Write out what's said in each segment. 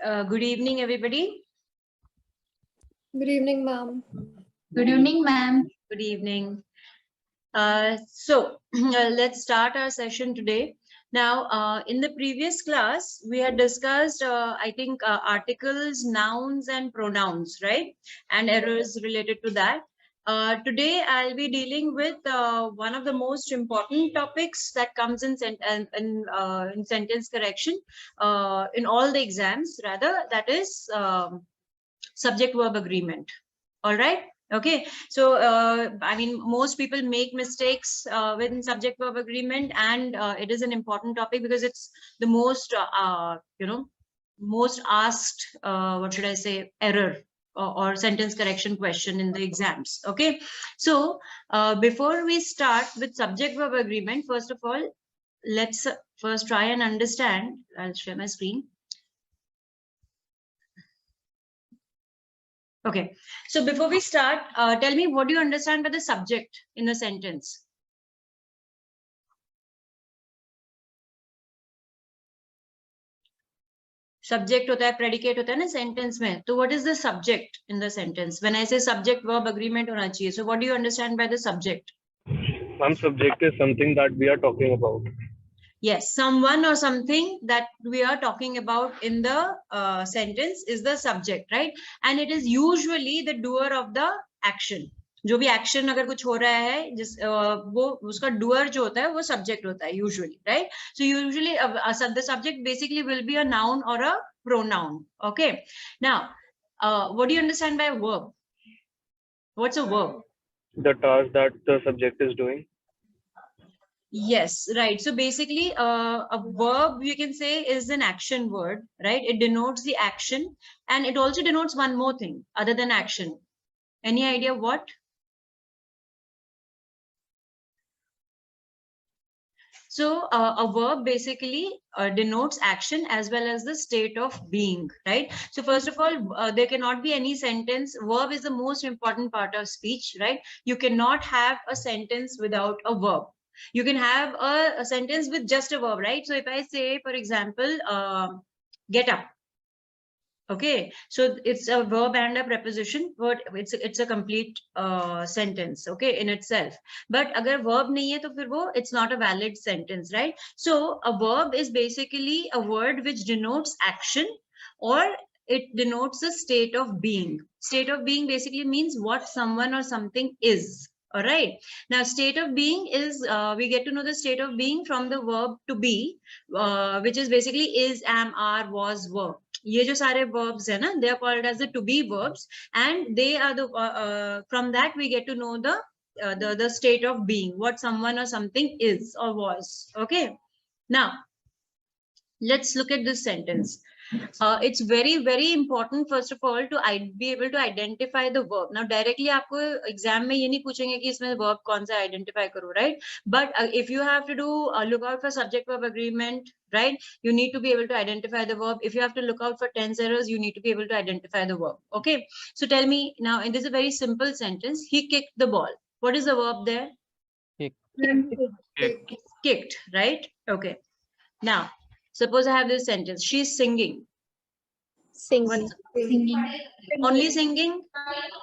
Good evening, everybody. Good evening, ma'am. Good evening, ma'am. Good evening. Let's start our session today. Now, in the previous class, we had discussed, I think, articles, nouns, and pronouns, right? And errors related to that. Today, I'll be dealing with one of the most important topics that comes in sentence correction in all the exams, rather, that is subject-verb agreement. All right. Okay, so I mean, most people make mistakes within subject-verb agreement, and it is an important topic because it's the most, most asked, what should I say, error or sentence correction question in the exams. Okay, so before we start with subject-verb agreement, first of all, let's first try and understand. I'll share my screen. Okay, so before we start, tell me, what do you understand by the subject in the sentence? Subject होता है, predicate होता है ना sentence में. So what is the subject in the sentence? When I say subject verb agreement होना चाहिए. So what do you understand by the subject? Subject is something that we are talking about. Yes, someone or something that we are talking about in the sentence is the subject, right? And it is usually the doer of the action. जो भी action अगर कुछ हो रहा है वो उसका doer जो होता है वो subject होता है usually, right? So usually the subject basically will be a noun or a pronoun. Okay. Now, what do you understand by a verb? What's a verb? The task that the subject is doing. Yes, right. So basically, a verb you can say is an action word, right? It denotes the action, and it also denotes one more thing other than action. Any idea what? So a verb basically denotes action as well as the state of being, right? So first of all, there cannot be any sentence. Verb is the most important part of speech, right? You cannot have a sentence without a verb. You can have a sentence with just a verb, right? So if I say, for example, get up. Okay, so it's a verb and a preposition, but it's a complete sentence, okay, in itself. But agar verb nahi hai, to fir wo, it's not a valid sentence, right? So a verb is basically a word which denotes action, or it denotes a state of being. State of being basically means what someone or something is. All right. Now, state of being is, we get to know the state of being from the verb to be, which is basically is, am, are, was, were. ये जो सारे verbs है ना, they are called as the to be verbs, and they are the from that we get to know the state of being, what someone or something is or was. Okay. Now, let's look at this sentence. It's very important, first of all, to be able to identify the verb. Now directly आपको exam में ये नहीं पूछेंगे कि इसमें verb कौन सा identify करो, right? But if you have to do look out for subject verb agreement, right? You need to be able to identify the verb. If you have to look out for tense errors, you need to be able to identify the verb. Okay, so tell me now, and this is a very simple sentence. He kicked the ball. What is the verb there? Kicked, right? Okay. Now, suppose I have this sentence. She's singing. Singing. Only singing?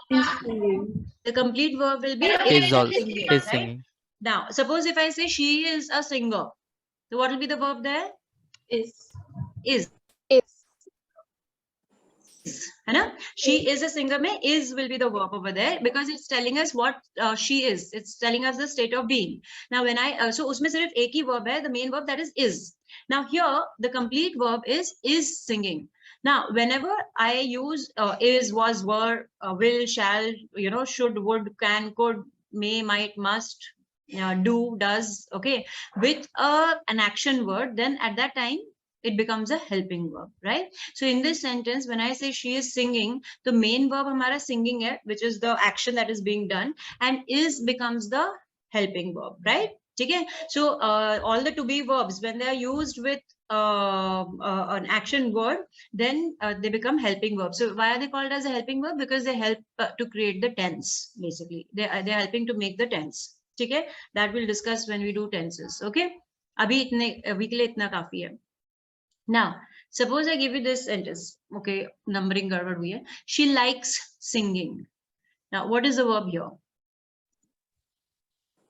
The complete verb will be Is also singing, is right? singing. Now, suppose if I say she is a singer, so what will be the verb there? Is. Is. है ना? She is a singer में is will be the verb over there because it's telling us what she is. It's telling us the state of being. Now when I so उसमें सिर्फ एक ही verb है, the main verb, that is. Now here the complete verb is singing. Now whenever I use is, was, were, will, shall, you know, should, would, can, could, may, might, must, do, does, okay, with an action word, then at that time it becomes a helping verb, right? So in this sentence, when I say she is singing, the main verb हमारा singing है, which is the action that is being done, and is becomes the helping verb, right? Okay. So all the to be verbs, when they are used with an action word, then they become helping verbs. So why are they called as a helping verb? Because they help to create the tense. Basically, they're helping to make the tense. Okay, that we'll discuss when we do tenses. Okay, अभी इतने अभी के लिए इतना काफी है. Now, suppose I give you this sentence. Okay, numbering garvad hui hai. She likes singing. Now, what is the verb here?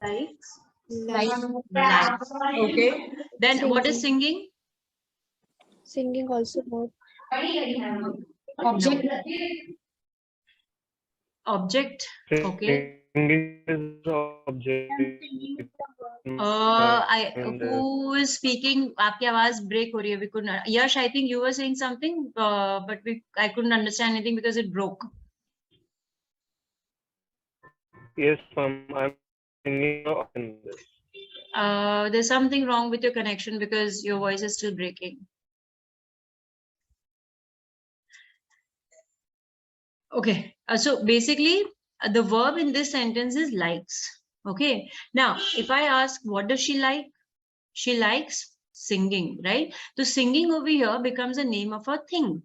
Likes. Likes. Okay. Then what is singing? Singing also verb. Object. Object. Okay. Singing is object. Who is speaking? आपकी आवाज break हो रही है. We couldn't. Yash, I think you were saying something, but I couldn't understand anything because it broke. Yes, ma'am. I'm singing in this. There's something wrong with your connection because your voice is still breaking. Okay, so basically the verb in this sentence is likes. Okay, now if I ask what does she like? She likes singing, right? So singing over here becomes a name of a thing.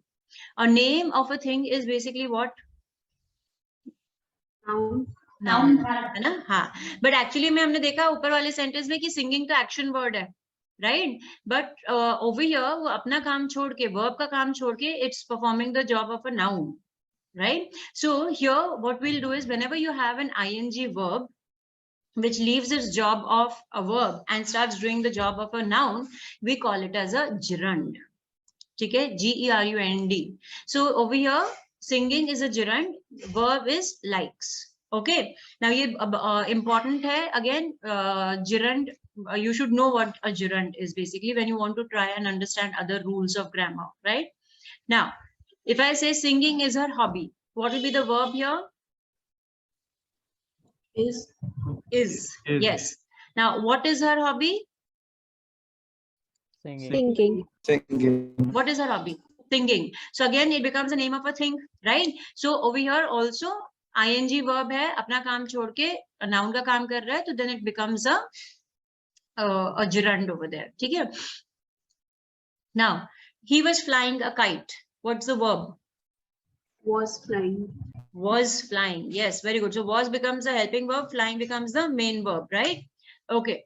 A name of a thing is basically what? Noun, है ना? हाँ. But actually में हमने देखा ऊपर वाले sentence में कि singing तो action word है, right? But over here वो अपना काम छोड़ के verb का काम छोड़ के it's performing the job of a noun, right? So here what we'll do is whenever you have an ing verb which leaves its job of a verb and starts doing the job of a noun, we call it as a gerund. Okay, G-E-R-U-N-D. So over here, singing is a gerund, verb is likes. Okay, now ye important hai again, gerund. You should know what a gerund is basically when you want to try and understand other rules of grammar, right? Now, if I say singing is her hobby, what will be the verb here? Is. Yes. Now, what is her hobby? Singing. What is her hobby? Singing. So again, it becomes the name of a thing, right? So over here also, ing verb hai, apna kaam chhod ke noun ka kaam kar raha hai, so then it becomes a gerund over there. ठीक है? Now, he was flying a kite. What's the verb? Was flying. Was flying. Yes, very good. So was becomes the helping verb, flying becomes the main verb, right? Okay.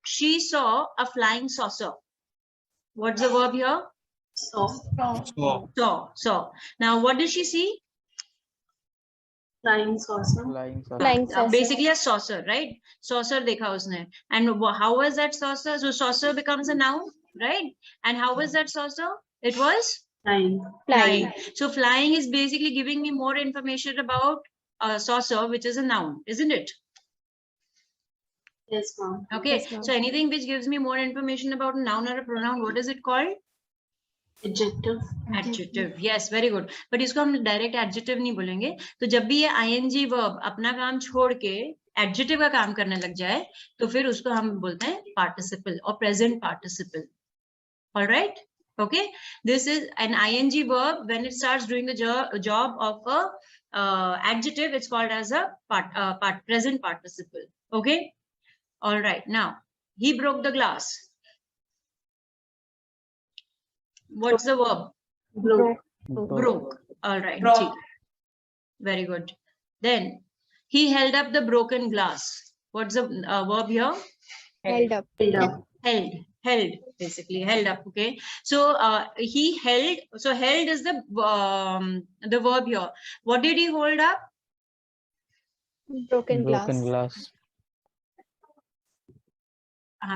She saw a flying saucer. What's the verb here? Saw. Now, what did she see? Flying saucer. Flying saucer. Basically a saucer, right? Saucer dekha usne. And how was that saucer? So saucer becomes a noun, right? And how was that saucer? It was? Flying. So flying is basically giving me more information about a saucer, which is a noun, isn't it? Yes, ma'am. Okay. Yes, ma'am. So anything which gives me more information about a noun or a pronoun, what is it called? Adjective. Adjective. Yes, very good. But इसको हम direct adjective नहीं बोलेंगे. तो जब भी ये ing verb अपना काम छोड़ के adjective का काम करने लग जाए, तो फिर उसको हम बोलते हैं participle or present participle. All right. Okay. This is an ing verb. When it starts doing the job of a adjective, it's called as a present participle. Okay. All right. Now, he broke the glass. What's the verb? Broke. All right. Very good. Then he held up the broken glass. What's the verb here? Held up. Held, basically held up. Okay. So he held. So held is the verb here. What did he hold up? Broken glass.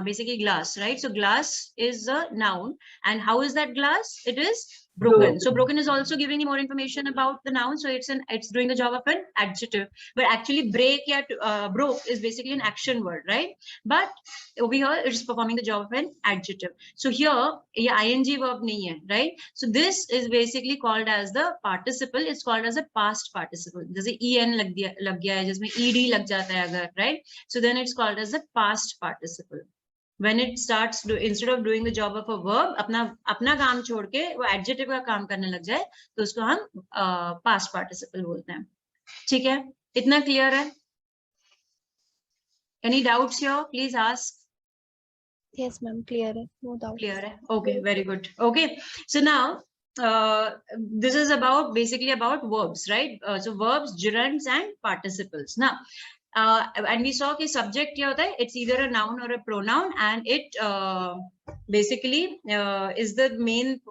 Basically glass, right? So glass is a noun, and how is that glass? It is broken. So broken is also giving me more information about the noun. So it's doing the job of an adjective. But actually break या broke is basically an action word, right? But over here it is performing the job of an adjective. So here ये ing verb नहीं है, right? So this is basically called as the participle. It's called as a past participle. जैसे en लग गया है, जिसमें ed लग जाता है अगर, right? So then it's called as a past participle. When it starts instead of doing the job of a verb, अपना काम छोड़ के वो adjective का काम करने लग जाए, तो उसको हम past participle बोलते हैं. ठीक है? इतना clear है? Any doubts here? Please ask. Yes, ma'am. Clear hai. No doubt. Clear hai? Okay, very good. Okay, so now this is basically about verbs, right? So verbs, gerunds, and participles. Now, and we saw कि subject क्या होता है? It's either a noun or a pronoun, and it basically is the main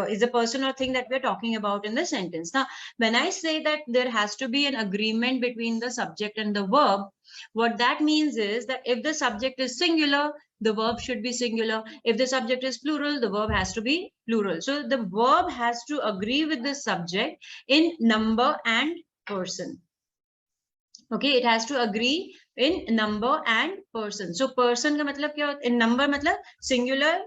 is a person or thing that we're talking about in the sentence. Now, when I say that there has to be an agreement between the subject and the verb, what that means is that if the subject is singular, the verb should be singular. If the subject is plural, the verb has to be plural. So the verb has to agree with the subject in number and person. Okay, it has to agree in number and person. So person का मतलब क्या होता है? In number मतलब singular,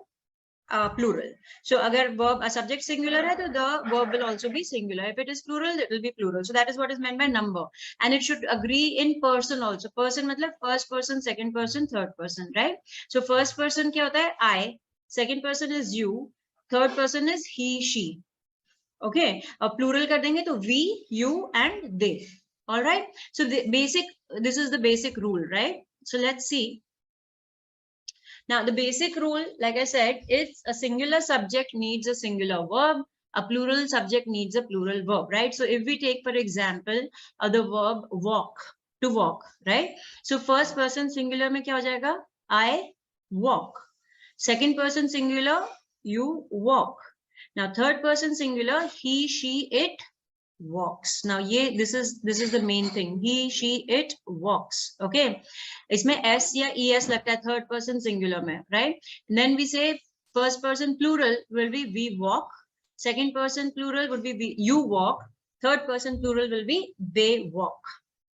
plural. So अगर verb a subject singular है तो the verb will also be singular. If it is plural, it will be plural. So that is what is meant by number. And it should agree in person also. Person मतलब first person, second person, third person, right? So first person क्या होता है? I. Second person is you. Third person is he, she. Okay. अब plural कर देंगे तो we, you, and they. All right. So this is the basic rule, right? So let's see. Now, the basic rule, like I said, it's a singular subject needs a singular verb. A plural subject needs a plural verb, right? So if we take, for example, the verb walk, to walk, right? So first person singular में क्या हो जाएगा? I walk. Second person singular, you walk. Now, third person singular, he, she, it walks. Now this is the main thing. He, she, it walks. Okay. इसमें s या es लगता है third person singular में, right? And then we say first person plural will be we walk. Second person plural would be you walk. Third person plural will be they walk.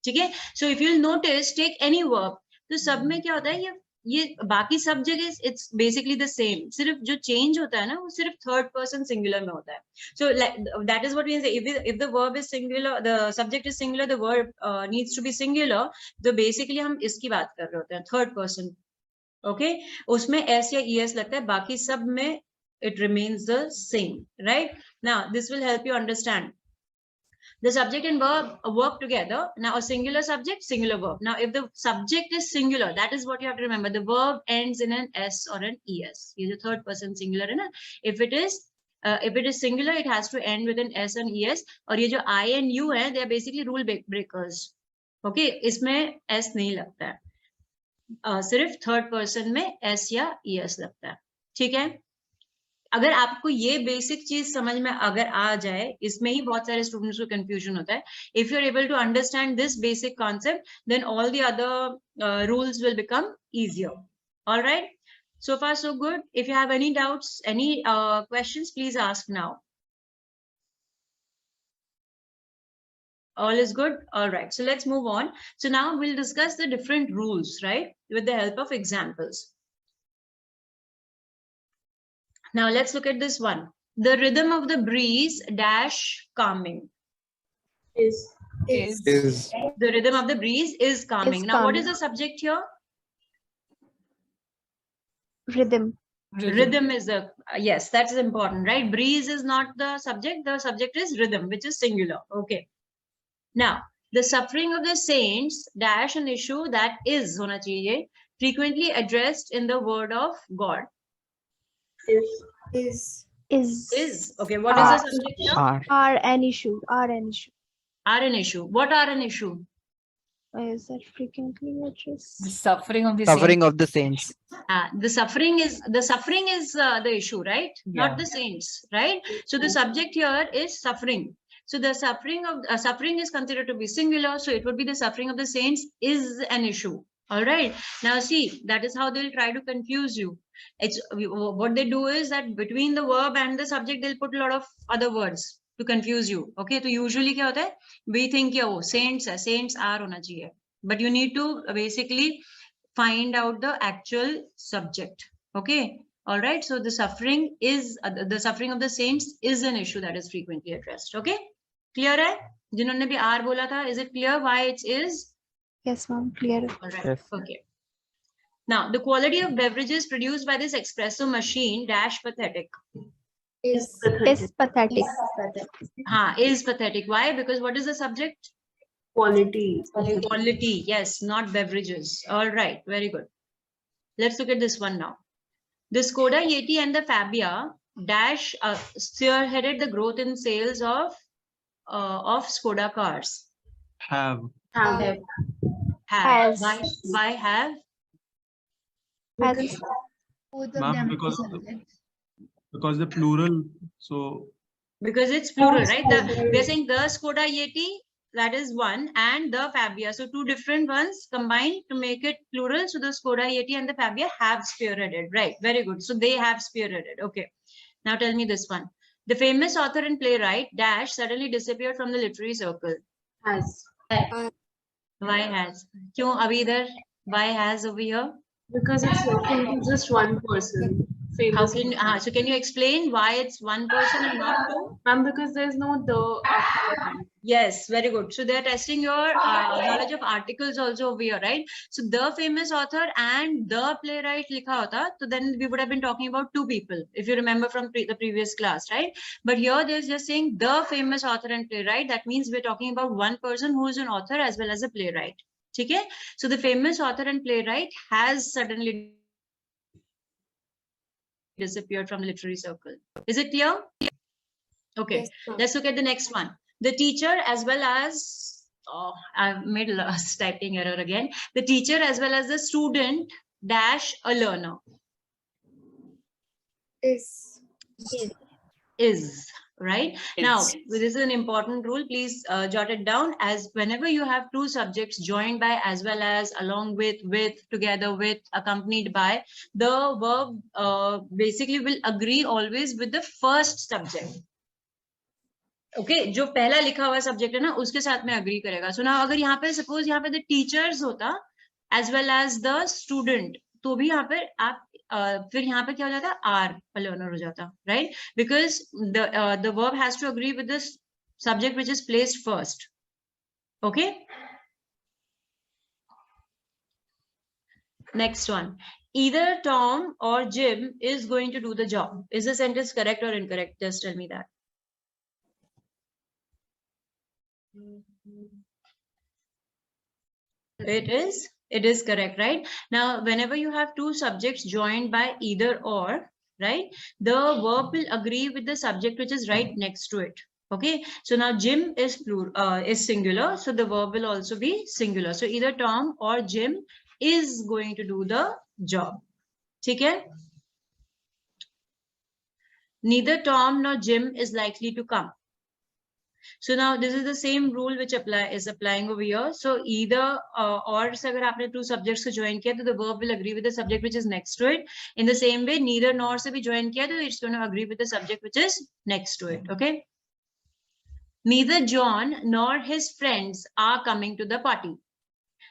ठीक है? So if you'll notice, take any verb. तो सब में क्या होता है? ये बाकी सब जगह it's basically the same. सिर्फ जो change होता है ना वो सिर्फ third person singular में होता है. So that is what we say. If the verb is singular, the subject is singular, the verb needs to be singular. तो basically हम इसकी बात कर रहे होते हैं third person. Okay? उसमें s या es लगता है. बाकी सब में it remains the same, right? Now this will help you understand. The subject and verb work together. Now a singular subject, singular verb. Now if the subject is singular, that is what you have to remember. The verb ends in an s or an es. Is a third person singular, है ना? If it is singular, it has to end with an s and es. और ये जो I and you है, they are basically rule breakers. Okay, इसमें s नहीं लगता है. सिर्फ third person में s या es लगता है. ठीक है? अगर आपको ये बेसिक चीज समझ में अगर आ जाए, इसमें ही बहुत सारे स्टूडेंट्स को कंफ्यूजन होता है. If you are able to understand this basic concept, then all the other rules will become easier. Alright, so far so good. If you have any doubts, any questions, please ask now. All is good. All right, so let's move on. So now we'll discuss the different rules, right, with the help of examples. Now let's look at this one. The rhythm of the breeze dash calming. Is. The rhythm of the breeze is calming. Now what is the subject here? Rhythm. Rhythm is the, yes, that's important, right? Breeze is not the subject. The subject is rhythm, which is singular. Okay. Now the suffering of the saints dash an issue that is hona chahiye, frequently addressed in the word of God. Is. Okay, what is the subject here? Are an issue. Are an issue. What are an issue? Is that frequently addressed? The suffering of the saints. The suffering is the issue, right? Yeah. Not the saints, right? So the subject here is suffering. So the suffering of suffering is considered to be singular. So it would be the suffering of the saints is an issue. All right. Now see, that is how they'll try to confuse you. It's what they do is that between the verb and the subject, they'll put a lot of other words to confuse you. Okay. So usually क्या होता है? We think oh, saints are होना चाहिए. But you need to basically find out the actual subject. Okay. All right. So the suffering of the saints is an issue that is frequently addressed. Okay. Clear है? जिन्होंने भी R बोला था, is it clear why it is? Yes, ma'am. Clear. All right. Yes. Okay. Now, the quality of beverages produced by this espresso machine dash pathetic. Is pathetic. Is pathetic. Why? Because what is the subject? Quality. Quality. Yes, not beverages. All right. Very good. Let's look at this one now. The Skoda Yeti and the Fabia dash spearheaded the growth in sales of Skoda cars. Have. Has. Why have? Has. Both of Ma'am, them because are subjects. the plural, so Because it's plural, right? We're saying the Skoda Yeti, that is one, and the Fabia. So two different ones combined to make it plural. So the Skoda Yeti and the Fabia have spearheaded, right? Very good. So they have spearheaded. Okay. Now tell me this one. The famous author and playwright Dash suddenly disappeared from the literary circle. Has. Why has? Kyun abhi idhar? Why has over here? Because it's referring to just one person. How Famous. can so can you explain why it's one person and not two? And because there's no the after the Yes, very good. So they're testing your knowledge of articles also over here, right? So the famous author and the playwright likha hota, so then we would have been talking about two people, if you remember from the previous class, right? But here they're just saying the famous author and playwright. That means we're talking about one person who is an author as well as a playwright. Okay? So the famous author and playwright has suddenly disappeared from the literary circle. Is it clear? Okay, let's look at the next one. The teacher as well as, oh, I've made a typing error again. The teacher as well as the student dash a learner. Is. Is, right? Now, this is an important rule. Please jot it down. As whenever you have two subjects joined by, as well as, along with, together with, accompanied by, the verb basically will agree always with the first subject. Okay, जो पहला लिखा हुआ subject है ना उसके साथ में agree करेगा. So now अगर यहाँ पे सपोज यहाँ पे the teachers होता as well as the student, तो भी यहाँ पे आप फिर यहाँ पे क्या हो जाता, are a learner हो जाता, right? Because the verb has to agree with this subject which is placed first. Okay. Next one. Either Tom or Jim is going to do the job. Is the sentence correct or incorrect? Just tell me that. It is correct, right? Now, whenever you have two subjects joined by either or, right, the verb will agree with the subject which is right next to it. Okay, so now Jim is plural, is singular, so the verb will also be singular. So either Tom or Jim is going to do the job. Okay? Neither Tom nor Jim is likely to come. So now this is the same rule which is applying over here. So either or se agar aapne two subjects ko join kiya, to the verb will agree with the subject which is next to it. In the same way, neither nor se bhi join kiya, to it's going to agree with the subject which is next to it. Okay. Neither John nor his friends are coming to the party.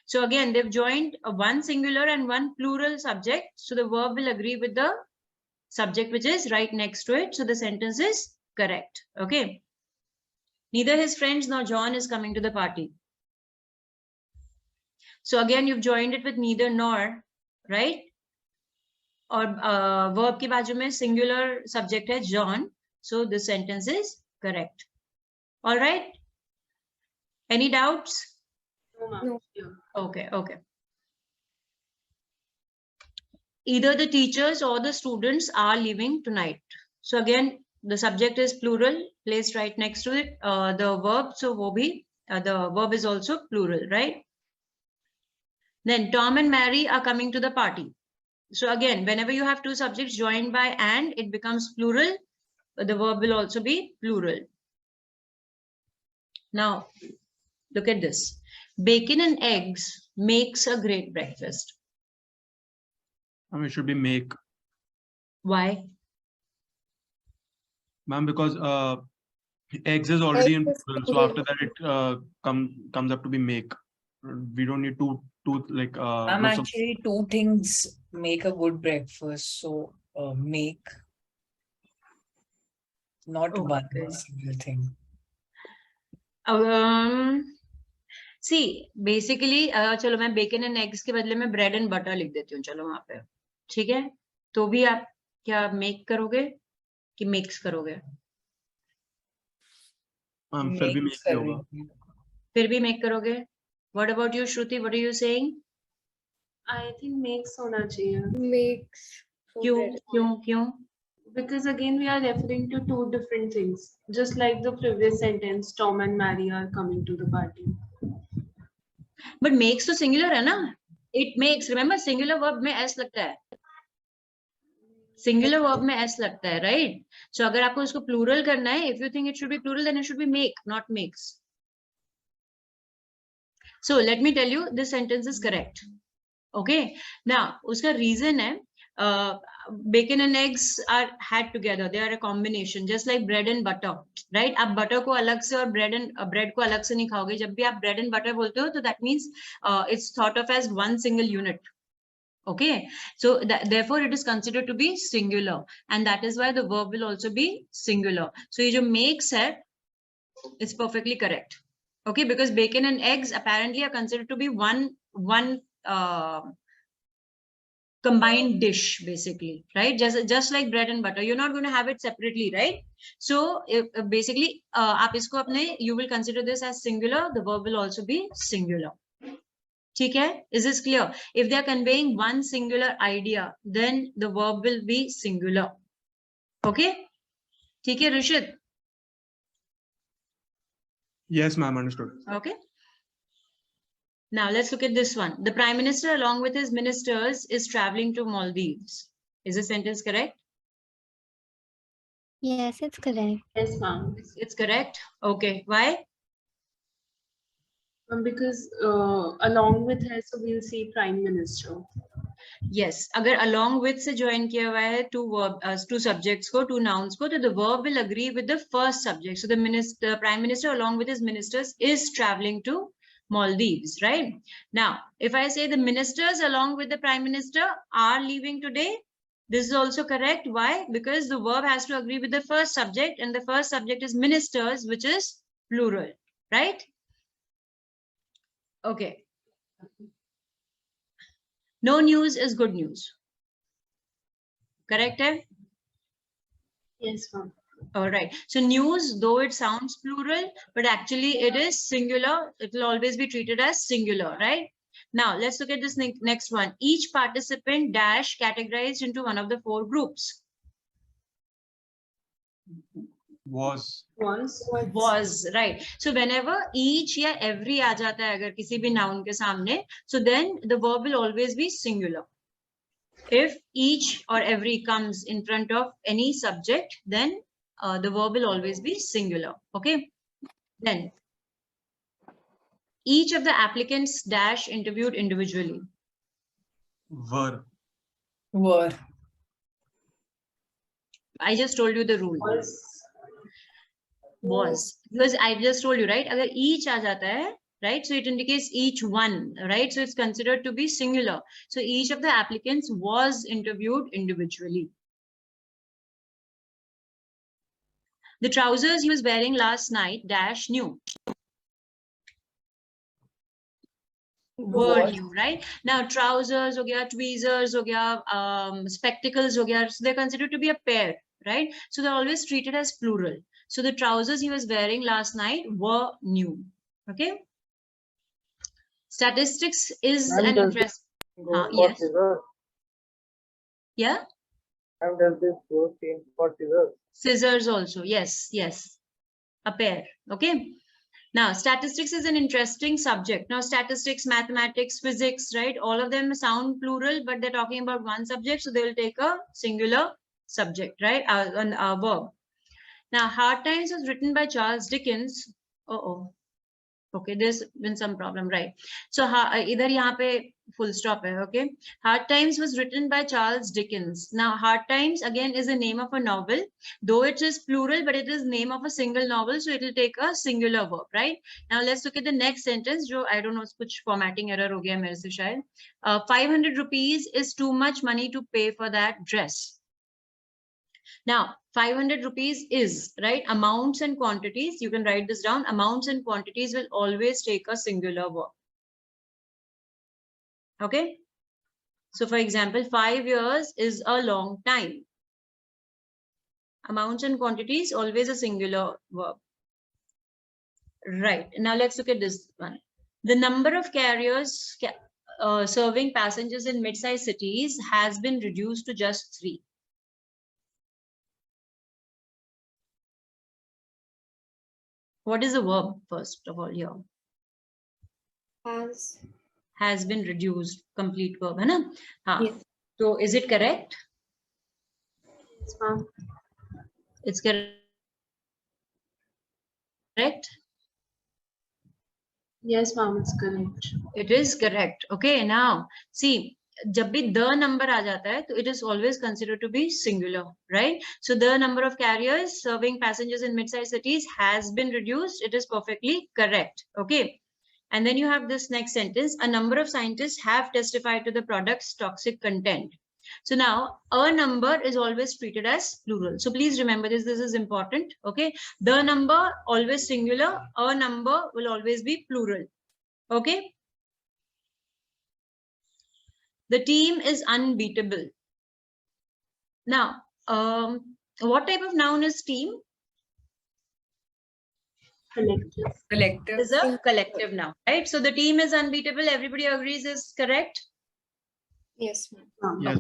So again, they've joined one singular and one plural subject. So the verb will agree with the subject which is right next to it. So the sentence is correct. Okay. Neither his friends nor John is coming to the party. So again, you've joined it with neither nor, right? Or verb ke baaju mein singular subject hai John. So the sentence is correct. All right. Any doubts? No. Okay, okay. Either the teachers or the students are leaving tonight. So again, the subject is plural, placed right next to it. The verb, so wo bhi, the verb is also plural, right? Then Tom and Mary are coming to the party. So again, whenever you have two subjects joined by and, it becomes plural. The verb will also be plural. Now, look at this. Bacon and eggs makes a great breakfast. I mean, it should be make. Why? Ma'am, because eggs is already in plural, so after that it comes up to be make. We don't need two like. Ma'am, actually, two things make a good breakfast. So make, not one single thing. See, basically, चलो मैं bacon and eggs के बदले में bread and butter लिख देती हूँ, चलो वहाँ पे, ठीक है? तो भी आप क्या make करोगे कि mix करोगे? फिर भी make होगा. फिर भी make करोगे? What about you, Shruti? What are you saying? I think makes होना चाहिए. Makes. क्यों? Because again, we are referring to two different things. Just like the previous sentence, Tom and Mary are coming to the party. But makes तो singular है ना? It makes. Remember, singular verb में s लगता है. Singular verb में s लगता है, right? So अगर आपको इसको plural करना है, if you think it should be plural, then it should be make, not makes. So let me tell you, this sentence is correct. Okay. Now, उसका reason है, bacon and eggs are had together. They are a combination, just like bread and butter, right? आप butter को अलग से और bread को अलग से नहीं खाओगे. जब भी आप bread and butter बोलते हो, तो that means it's thought of as one single unit. Okay, so therefore it is considered to be singular, and that is why the verb will also be singular. So ये जो makes है, it's perfectly correct. Okay, because bacon and eggs apparently are considered to be one combined dish, basically, right? Just like bread and butter, you're not going to have it separately, right? So basically, आप इसको अपने, you will consider this as singular. The verb will also be singular. ठीक है? Is this clear? If they are conveying one singular idea, then the verb will be singular. Okay? ठीक है, Rishit? Yes, ma'am, understood. Okay. Now let's look at this one. The Prime Minister, along with his ministers, is traveling to Maldives. Is the sentence correct? Yes, it's correct. Yes, ma'am. It's correct. Okay. Why? Because along with her, so we'll see Prime Minister. Yes. अगर along with से join किया हुआ है two subjects को, two nouns को, तो the verb will agree with the first subject. So the Prime Minister, along with his ministers, is traveling to Maldives, right? Now, if I say the ministers along with the Prime Minister are leaving today, this is also correct. Why? Because the verb has to agree with the first subject, and the first subject is ministers, which is plural, right? Okay. No news is good news. Correct? Eh? Yes, ma'am. All right. So news, though it sounds plural, but actually it is singular. It will always be treated as singular, right? Now let's look at this next one. Each participant dash categorized into one of the four groups. Was. Was, right? So whenever each या every आ जाता है अगर किसी भी noun के सामने, so then the verb will always be singular. If each or every comes in front of any subject, then the verb will always be singular. Okay. Then each of the applicants dash interviewed individually. Were. I just told you the rule. Was. Because I just told you, right? अगर each आ जाता है, right? So it indicates each one, right? So it's considered to be singular. So each of the applicants was interviewed individually. The trousers he was wearing last night dash new. Were new, right? Now trousers हो गया, tweezers हो गया, spectacles हो गया, so they're considered to be a pair, right? So they're always treated as plural. So the trousers he was wearing last night were new. Okay. Statistics is an interest. Yes. Yeah. And does this go same for scissors? Scissors also. Yes. Yes. A pair. Okay. Now, statistics is an interesting subject. Now, statistics, mathematics, physics, right? All of them sound plural, but they're talking about one subject. So they will take a singular subject, right? A verb. Now, Hard Times was written by Charles Dickens. Okay, there's been some problem, right? So, idhar yahan pe full stop hai, okay? Hard Times was written by Charles Dickens. Now, Hard Times, again, is the name of a novel. Though it is plural, but it is name of a single novel, so it will take a singular verb, right? Now, let's look at the next sentence. Jo, I don't know, kuch formatting error ho gaya mere se shayad. 500 rupees is too much money to pay for that dress. Now, 500 rupees is, right? Amounts and quantities, you can write this down. Amounts and quantities will always take a singular verb. Okay. So, for example, 5 years is a long time. Amounts and quantities, always a singular verb. Right. Now, let's look at this one. The number of carriers serving passengers in mid-sized cities has been reduced to just 3. What is the verb, first of all, here? has been reduced. Complete verb, है ना? हाँ. Yes. So is it correct? Yes, ma'am. It's correct. Yes, ma'am, it's correct. It is correct. Okay, now see, जब भी the number आ जाता है, तो it is always considered to be singular, right? So the number of carriers serving passengers in mid-sized cities has been reduced. It is perfectly correct. Okay. And then you have this next sentence, a number of scientists have testified to the product's toxic content. So now a number is always treated as plural. So please remember this, this is important. Okay. The number always singular, a number will always be plural. Okay. The team is unbeatable. Now, what type of noun is team? Collective. Collective. Is a collective noun, right? So the team is unbeatable. Everybody agrees is correct. Yes, ma'am. Yes.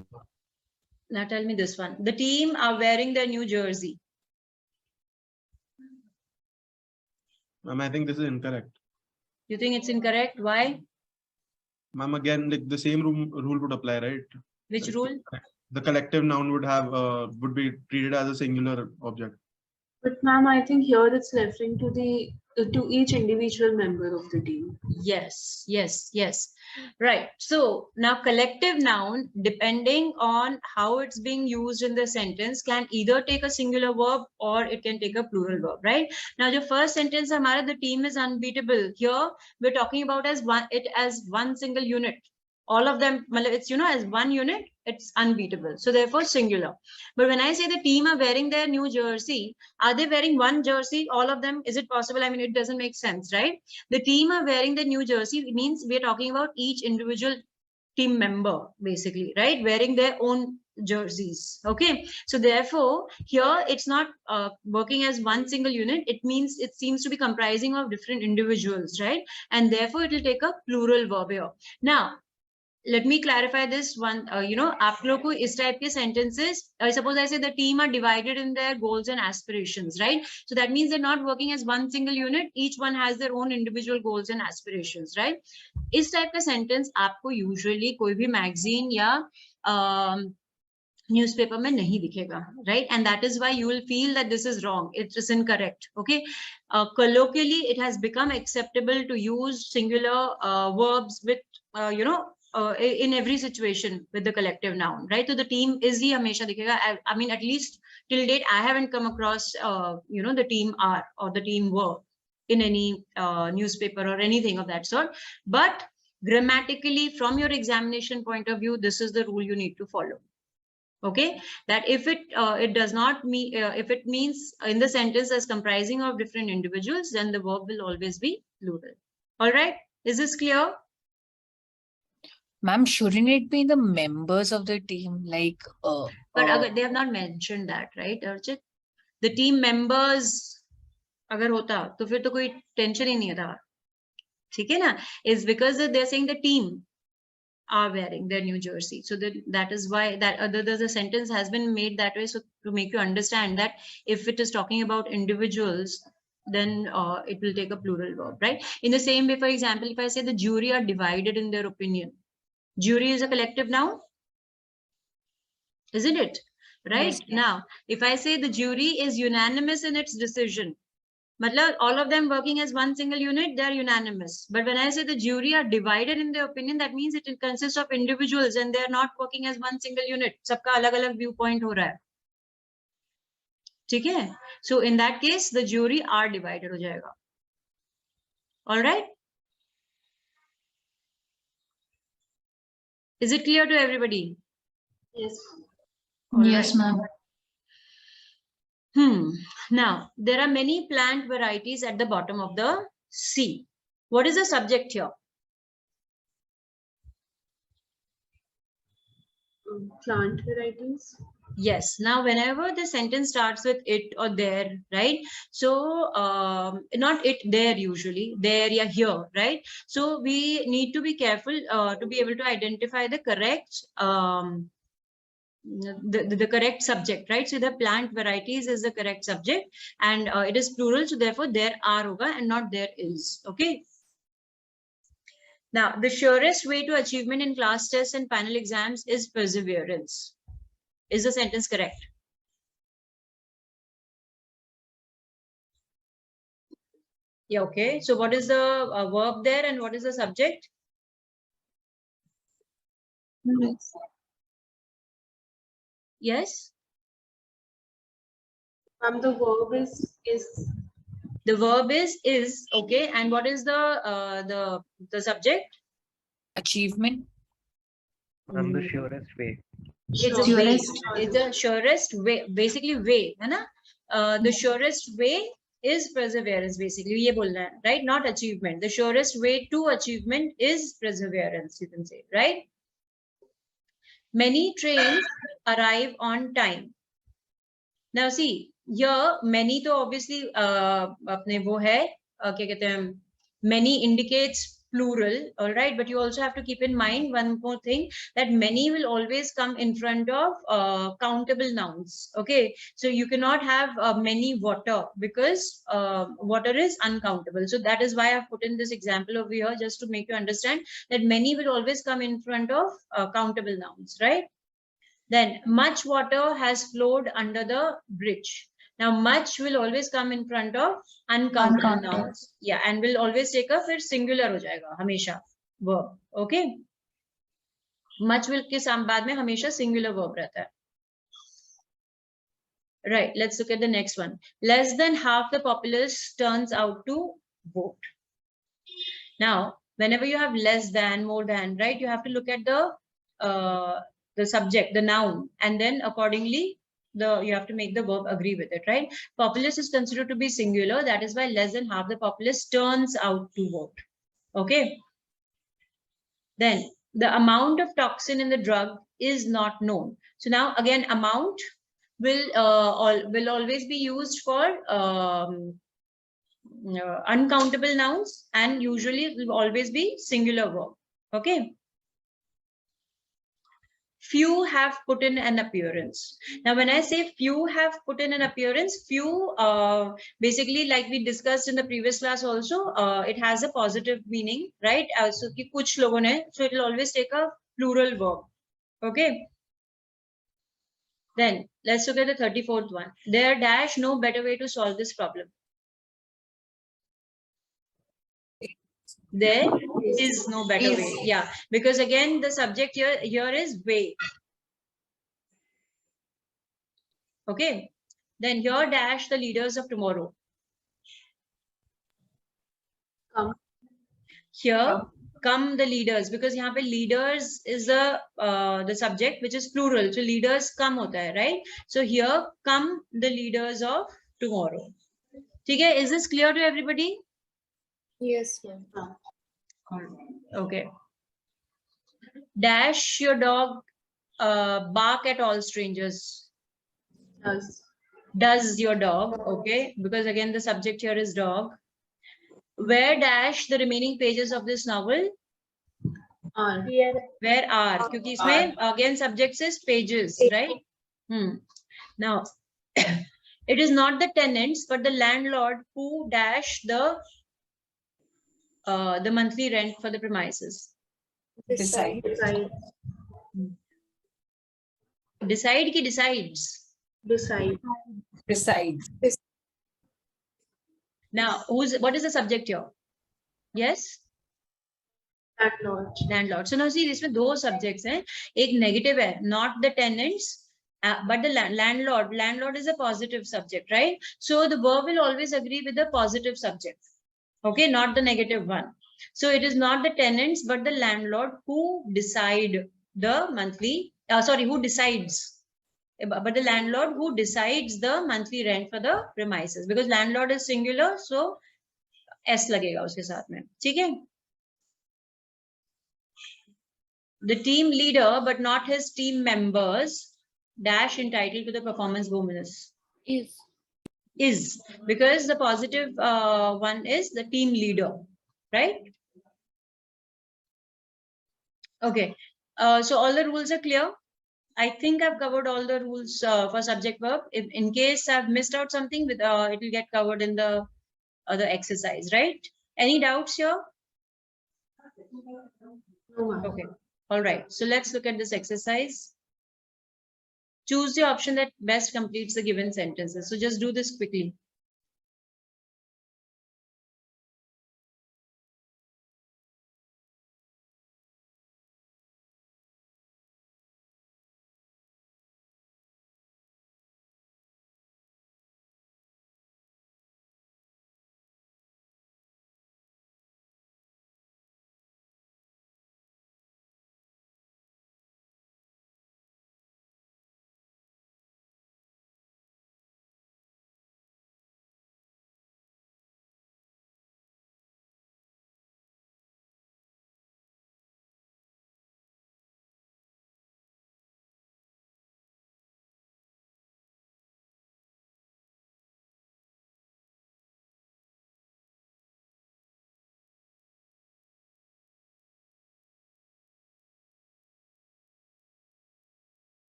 Now tell me this one. The team are wearing their new jersey. Ma'am, I think this is incorrect. You think it's incorrect? Why? Ma'am, again, like the same rule would apply, right? Which rule? The collective noun would have would be treated as a singular object. But ma'am, I think here it's referring to the to each individual member of the team. Yes, yes, yes. Right. So now collective noun, depending on how it's being used in the sentence, can either take a singular verb or it can take a plural verb, right? Now the first sentence, Hamara, the team is unbeatable. Here we're talking about as one single unit. All of them, it's, you know, as one unit, it's unbeatable. So therefore singular. But when I say the team are wearing their new jersey, are they wearing one jersey, all of them? Is it possible? I mean, it doesn't make sense, right? The team are wearing the new jersey. It means we're talking about each individual team member, basically, right? Wearing their own jerseys. Okay. So therefore, here it's not working as one single unit. It means it seems to be comprising of different individuals, right? And therefore, it will take a plural verb here. Now, let me clarify this one. You know, आप लोग को इस type के sentences, suppose I say the team are divided in their goals and aspirations, right? So that means they're not working as one single unit. Each one has their own individual goals and aspirations, right? इस type का sentence आपको usually कोई भी magazine या newspaper में नहीं दिखेगा, right? And that is why you will feel that this is wrong. It is incorrect. Okay. Colloquially, it has become acceptable to use singular verbs with, you know, in every situation with the collective noun, right? So the team is ही हमेशा दिखेगा. I mean, at least till date, I haven't come across, you know, the team are or the team were in any newspaper or anything of that sort. But grammatically, from your examination point of view, this is the rule you need to follow. Okay, that if it does not mean if it means in the sentence as comprising of different individuals, then the verb will always be plural. All right, is this clear? Ma'am, shouldn't it be the members of the team? Like, but they have not mentioned that, right, Archit? The team members, अगर होता, तो फिर तो कोई tension ही नहीं था, ठीक है ना? Is because they're saying the team are wearing their new jersey. So that is why that the sentence has been made that way. So to make you understand that if it is talking about individuals, then it will take a plural verb, right? In the same way, for example, if I say the jury are divided in their opinion, jury is a collective noun, isn't it? Right? Yes. Now, if I say the jury is unanimous in its decision, matlab all of them working as one single unit, they are unanimous. But when I say the jury are divided in their opinion, that means it consists of individuals and they are not working as one single unit. Sabka alag-alag viewpoint ho raha hai. ठीक है? So in that case, the jury are divided हो जाएगा. All right? Is it clear to everybody? Yes. Yes, ma'am. Now, there are many plant varieties at the bottom of the sea. What is the subject here? Plant varieties. Yes. Now, whenever the sentence starts with it or there, right? So, not it there usually, there, yeah, here, right? So, we need to be careful to be able to identify the correct the correct subject, right? So the plant varieties is the correct subject and it is plural. So therefore there are hoga and not there is. Okay. Now, the surest way to achievement in class tests and final exams is perseverance. Is the sentence correct? Yeah, okay. So what is the verb there and what is the subject? Yes? The verb is. The verb is, okay. And what is the subject? Achievement. And the surest way. It's a Surest. way. It's the surest way, basically way, है ना? The surest way is perseverance, basically. ये बोलना है, right? Not achievement. The surest way to achievement is perseverance, you can say, right? Many trains arrive on time. Now see, here many तो obviously अपने वो है क्या कहते हैं, many indicates plural, all right, but you also have to keep in mind one more thing, that many will always come in front of countable nouns. Okay, so you cannot have many water, because water is uncountable. So that is why I've put in this example over here, just to make you understand that many will always come in front of countable nouns, right? Then much water has flowed under the bridge. Now much will always come in front of uncountable Uncountable. nouns. Yeah, and will always take a फिर singular हो जाएगा हमेशा verb. Okay. Much will के बाद में हमेशा singular verb रहता है. Right. Let's look at the next one. Less than half the populace turns out to vote. Now, whenever you have less than, more than, right, you have to look at the subject, the noun, and then accordingly you have to make the verb agree with it, right? Populace is considered to be singular. That is why less than half the populace turns out to vote. Okay. Then the amount of toxin in the drug is not known. So now again, amount will always be used for uncountable nouns, and usually it will always be singular verb. Okay. Few have put in an appearance. Now, when I say few have put in an appearance, few, basically, like we discussed in the previous class also, it has a positive meaning, right? So, कि कुछ लोगों ने, so it will always take a plural verb. Okay. Then, let's look at the 34th one. There dash no better way to solve this problem. There is no better way. Yeah, because again, the subject here is way. Okay. Then here dash the leaders of tomorrow. Here come the leaders, because यहाँ पे leaders is the subject, which is plural. So leaders come होता है, right? So here come the leaders of tomorrow. ठीक है? Is this clear to everybody? Yes, ma'am. Okay. Dash your dog bark at all strangers. Does your dog, okay? Because again, the subject here is dog. Where dash the remaining pages of this novel? Where are? क्योंकि इसमें again subject says pages, right? Now, it is not the tenants but the landlord who dash the monthly rent for the premises. Decide. Decide ki decides. Besides. Now, what is the subject here? Yes? Landlord. So now see, इसमें दो subjects हैं. एक negative है, not the tenants, but the landlord. Landlord is a positive subject, right? So the verb will always agree with the positive subject. Okay, not the negative one. So it is not the tenants, but the landlord who decide the monthly, who decides. But the landlord who decides the monthly rent for the premises, because landlord is singular, so S लगेगा उसके साथ में. ठीक है? The team leader, but not his team members, dash entitled to the performance bonus. Is because the positive one is the team leader, right? Okay. So all the rules are clear. I think I've covered all the rules for subject verb. If in case I've missed out something, with it will get covered in the other exercise, right? Any doubts here? No, ma'am. Okay. All right. So let's look at this exercise. Choose the option that best completes the given sentences. So just do this quickly.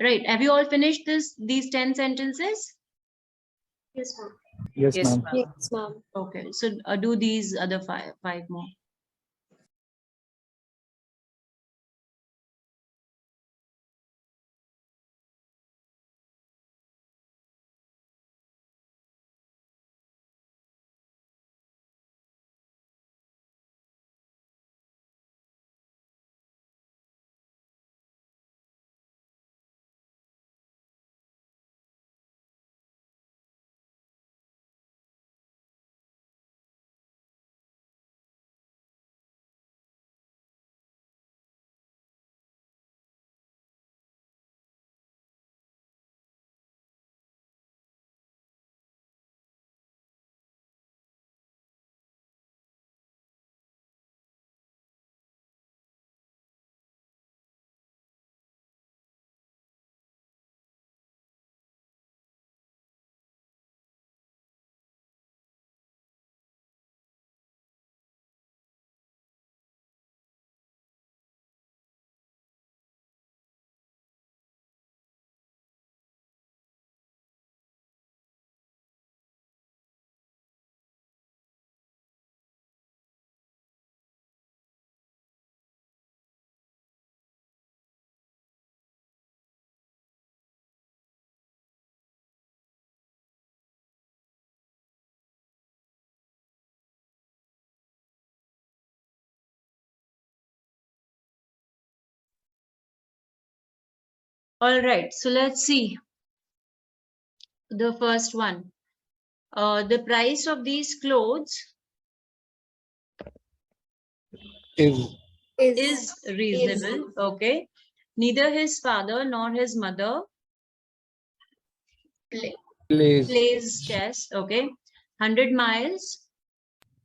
Right. Have you all finished these 10 sentences? Yes, ma'am. Yes, Yes, ma'am. ma'am. Yes, ma'am. Okay. So do these other five more. All right, so let's see the first one. The price of these clothes is reasonable. Okay. Neither his father nor his mother plays chess. Okay. 100 miles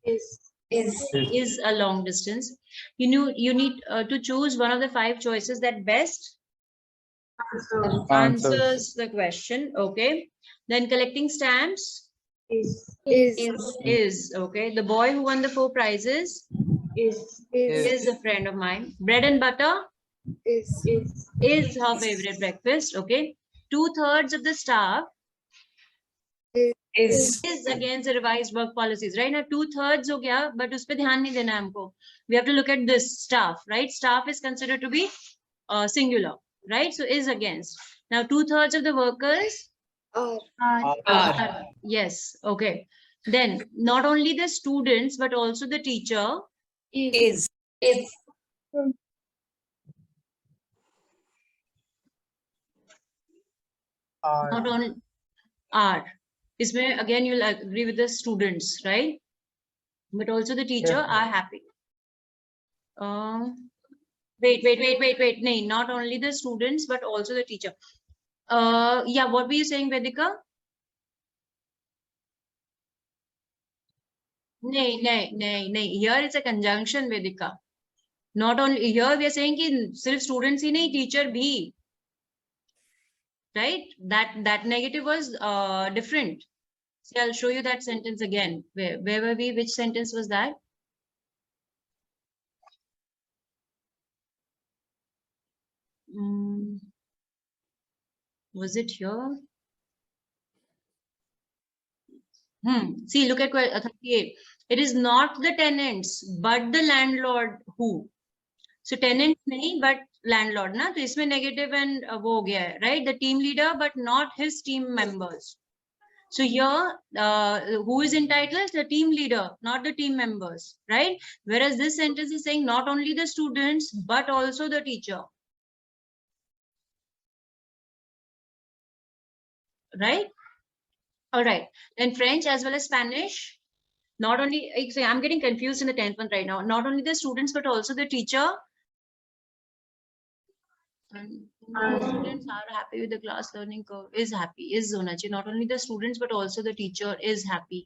is a long distance. You need to choose one of the 5 choices that best answers the question. Okay. Then collecting stamps is okay. The boy who won the 4 prizes is a friend of mine. Bread and butter is her favorite breakfast. Okay. 2/3 of the staff Is is against the revised work policies, right? Now 2/3 हो गया, but उस पे ध्यान नहीं देना है हमको. We have to look at this staff, right? Staff is considered to be singular, right? So is against. Now 2/3 of the workers are yes, okay. Then not only the students but also the teacher is not only are. Isme again you'll agree with the students, right? But also the teacher are happy. Wait. No, not only the students but also the teacher. Yeah, what were you saying, Vedika? No. Here it's a conjunction, Vedika. Not only here we are saying कि सिर्फ students ही नहीं, teacher भी. Right? That negative was different. See, I'll show you that sentence again. Where were we? Which sentence was that? Was it here? See, look at 38. It is not the tenants, but the landlord who. So tenants nahi, but landlord na. So isme negative and wo ho gaya hai, right? The team leader, but not his team members. So here, who is entitled? The team leader, not the team members, right? Whereas this sentence is saying not only the students, but also the teacher. Right? All right. Then French as well as Spanish. Not only, so I'm getting confused in the 10th one right now. Not only the students, but also the teacher. And students are happy with the class learning curve. Is happy. Is hona chahiye. Not only the students, but also the teacher is happy.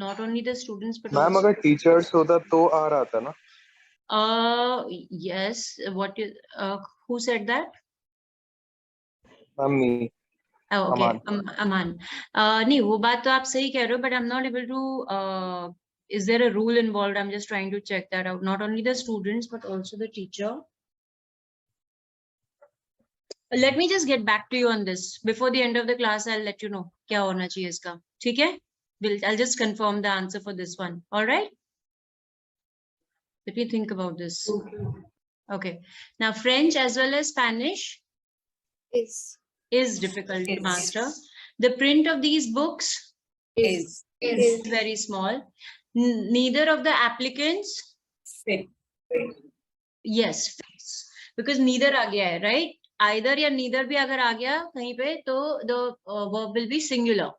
Not only the students, but ma'am also. अगर teachers होता तो आ रहा था ना? Yes. What is? Who said that? Ma'am me. Oh, okay. Aman. Aman. नहीं, वो बात तो आप सही कह रहे हो, but I'm not able to. Is there a rule involved? I'm just trying to check that out. Not only the students, but also the teacher. Let me just get back to you on this. Before the end of the class, I'll let you know क्या होना चाहिए इसका. ठीक है? I'll just confirm the answer for this one. All right? Let me think about this. Okay. Now, French as well as Spanish is difficult to master. The print of these books is very small. Neither of the applicants. fit. Yes, fits. Because neither आ गया है, right? Either या neither भी अगर आ गया कहीं पे तो the verb will be singular.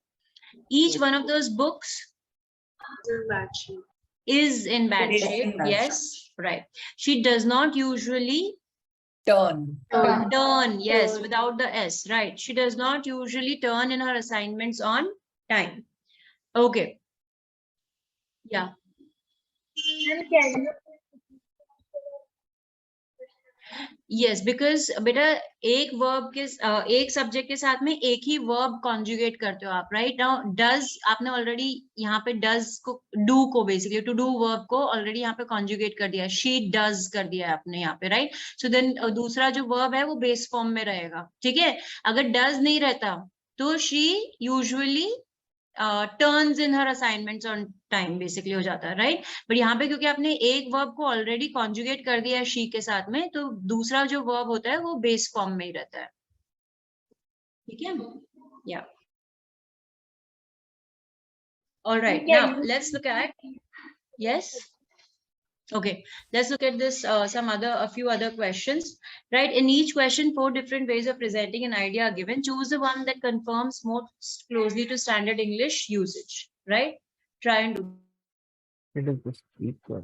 Each one of those books is in bad shape. Yes, right. She does not usually Turn. yes, without the S, right? She does not usually turn in her assignments on time. Okay. Yeah. Yes, because बेटा एक verb के एक subject के साथ में एक ही verb conjugate करते हो आप, right? Now does आपने already यहाँ पे does को do को basically to do verb को already यहाँ पे conjugate कर दिया, she does कर दिया आपने यहाँ पे, right? So then दूसरा जो verb है वो base form में रहेगा, ठीक है? अगर does नहीं रहता तो she usually turns in her assignments on time basically हो जाता है, right? But यहाँ पे क्योंकि आपने एक verb को already conjugate कर दिया है she के साथ में, तो दूसरा जो verb होता है वो base form में ही रहता है, ठीक है? Yeah. All right. Now let's look at yes. Okay, let's look at this, a few other questions, right? In each question, 4 different ways of presenting an idea are given. Choose the one that conforms most closely to standard English usage, right? Try and do. It is the speaker.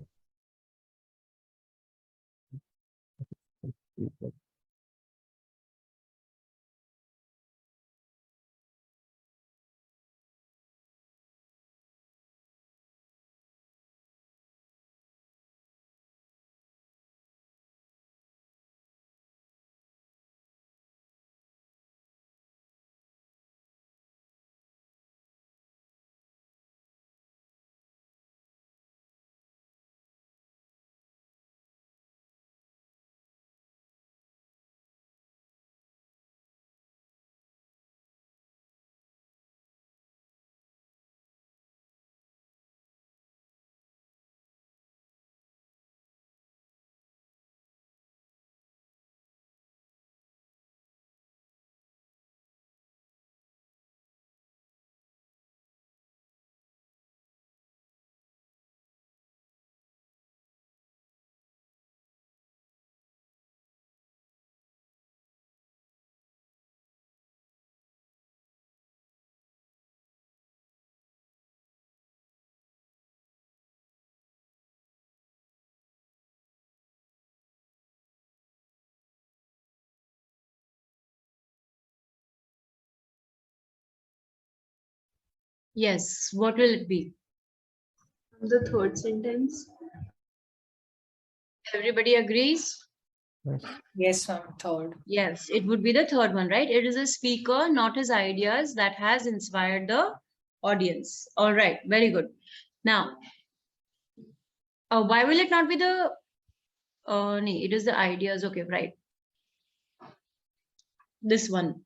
Yes, what will it be? The third sentence. Everybody agrees? Yes, ma'am. Third. Yes, it would be the third one, right? It is a speaker, not his ideas, that has inspired the audience. All right, very good. Now, why will it not be the, no, it is the ideas. Okay, right. This one.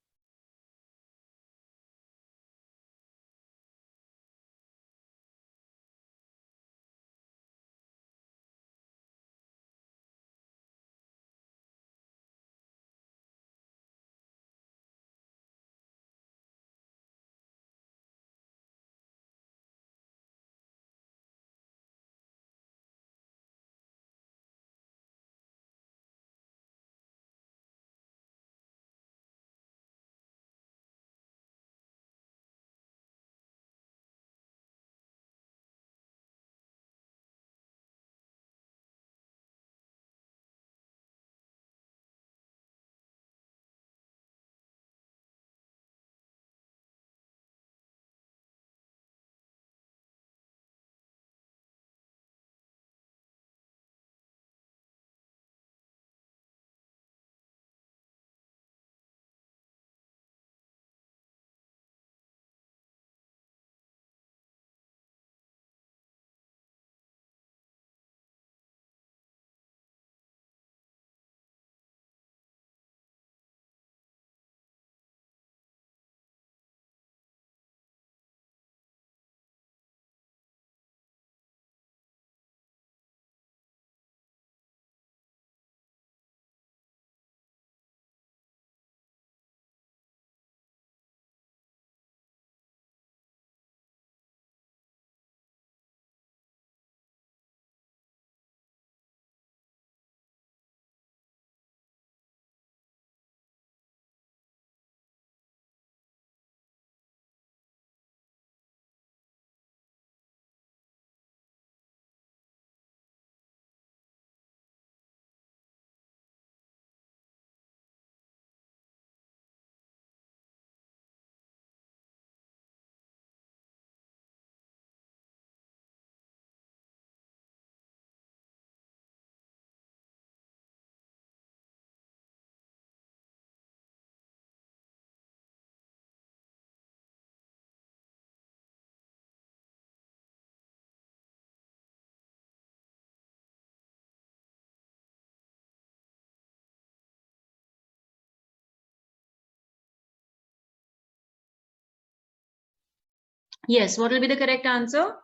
Yes, what will be the correct answer?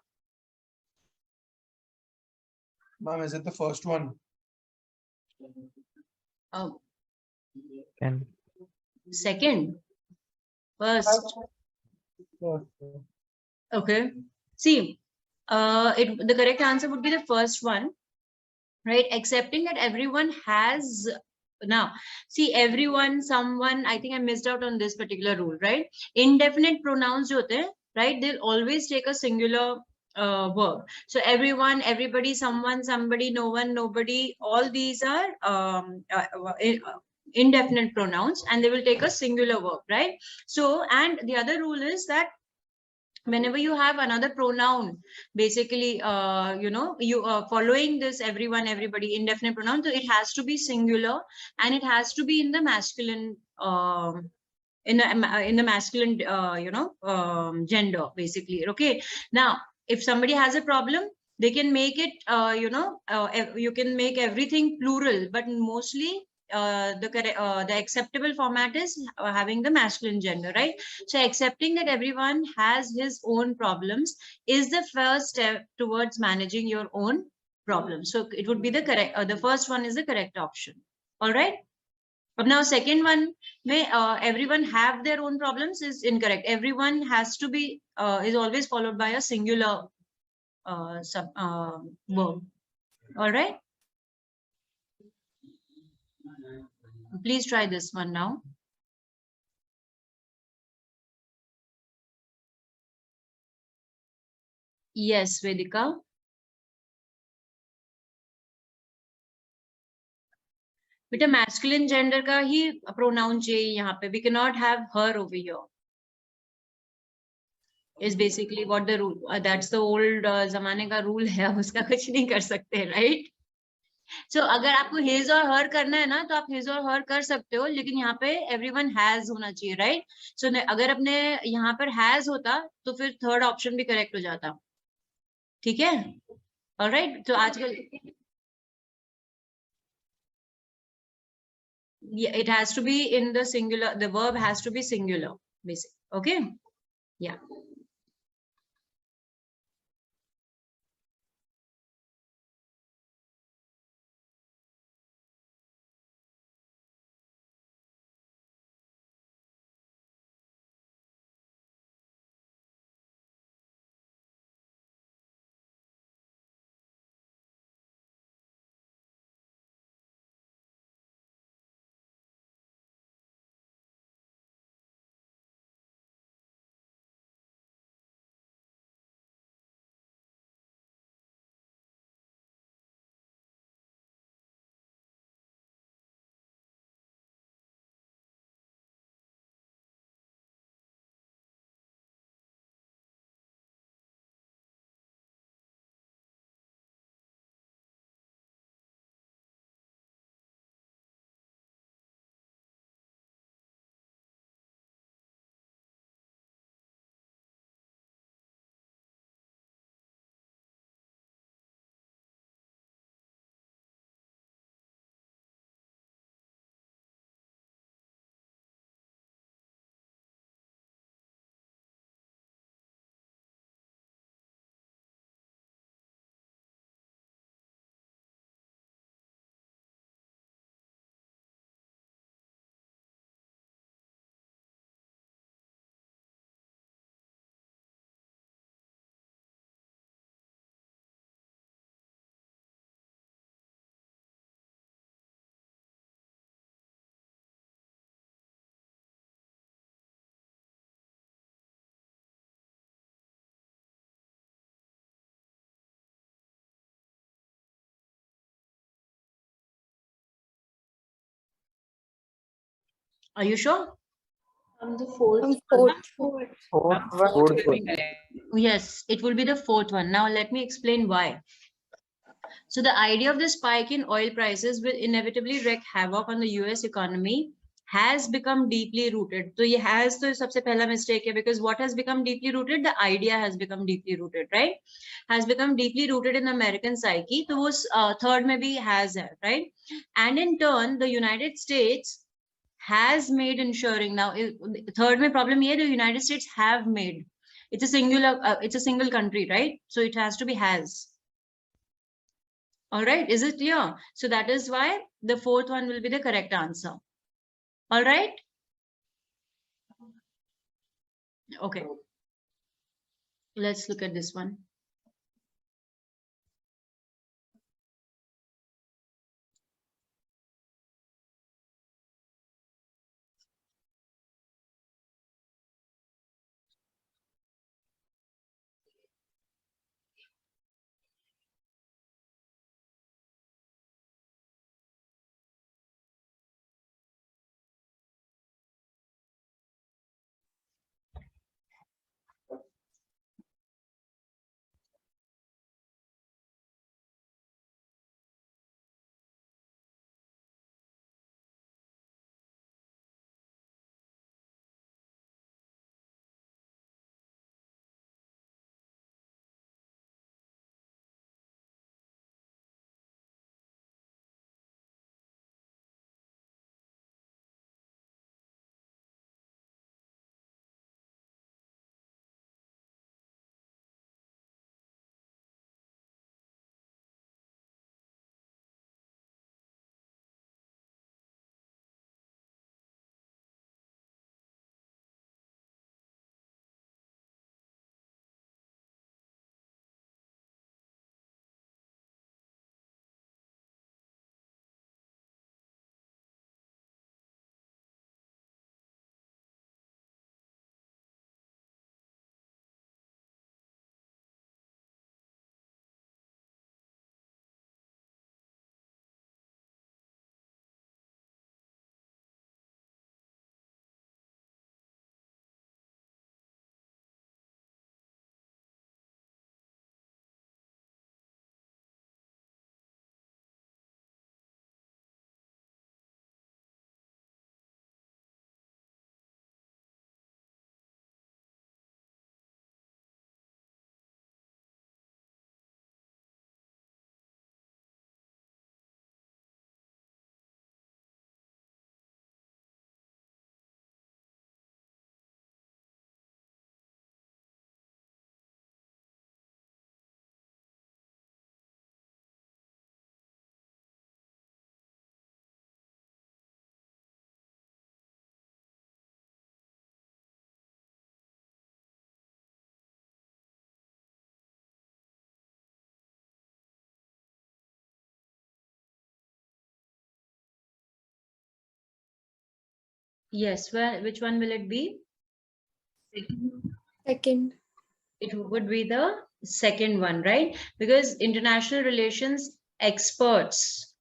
Ma'am, is it the first one? Oh, And second. First. Okay. See, the correct answer would be the first one. right? Accepting that everyone has, now see, everyone, someone, I think I missed out on this particular rule, right? Indefinite pronouns jo hote hain, right, they'll always take a singular verb. So everyone, everybody, someone, somebody, no one, nobody, all these are indefinite pronouns, and they will take a singular verb, right? So, and the other rule is that whenever you have another pronoun, basically you following this everyone, everybody, indefinite pronoun, so it has to be singular, and it has to be in the masculine in the masculine gender, basically. Okay, now if somebody has a problem, they can make it you can make everything plural, but mostly the acceptable format is having the masculine gender, right? So accepting that everyone has his own problems is the first step towards managing your own problems. So it would be the correct, the first one is the correct option. All right. But now second one, may everyone have their own problems, is incorrect. Everyone has to be is always followed by a singular verb. All right. Please try this one now. Yes, Vedika. But a masculine gender का ही pronoun चाहिए यहाँ पे. We cannot have her over here. Is basically what the rule. That's the old ज़माने का rule है. उसका कुछ नहीं कर सकते, right? So अगर आपको his और her करना है ना, तो आप his और her कर सकते हो, लेकिन यहाँ पे everyone has होना चाहिए, right? So अगर अपने यहाँ पर has होता, तो फिर third option भी correct हो जाता. ठीक है? All right. तो आजकल yeah, it has to be in the singular. The verb has to be singular, basically. Okay. Yeah. Are you sure? The fourth. Fourth. Fourth will be correct. Yes, it will be the fourth one. Now let me explain why. So the idea of the spike in oil prices will inevitably wreak havoc on the US economy has become deeply rooted. So it has to सबसे पहला mistake है, because what has become deeply rooted? The idea has become deeply rooted, right? Has become deeply rooted in the American psyche. तो वो third में भी has है, right? And in turn, the United States has made ensuring, now third में problem ये, the United States have made. It's a singular, it's a single country, right? So it has to be has. All right, is it clear? So that is why the fourth one will be the correct answer. All right. Okay. Let's look at this one. Yes, well, which one will it be? Second. It would be the second one, right? Because international relations experts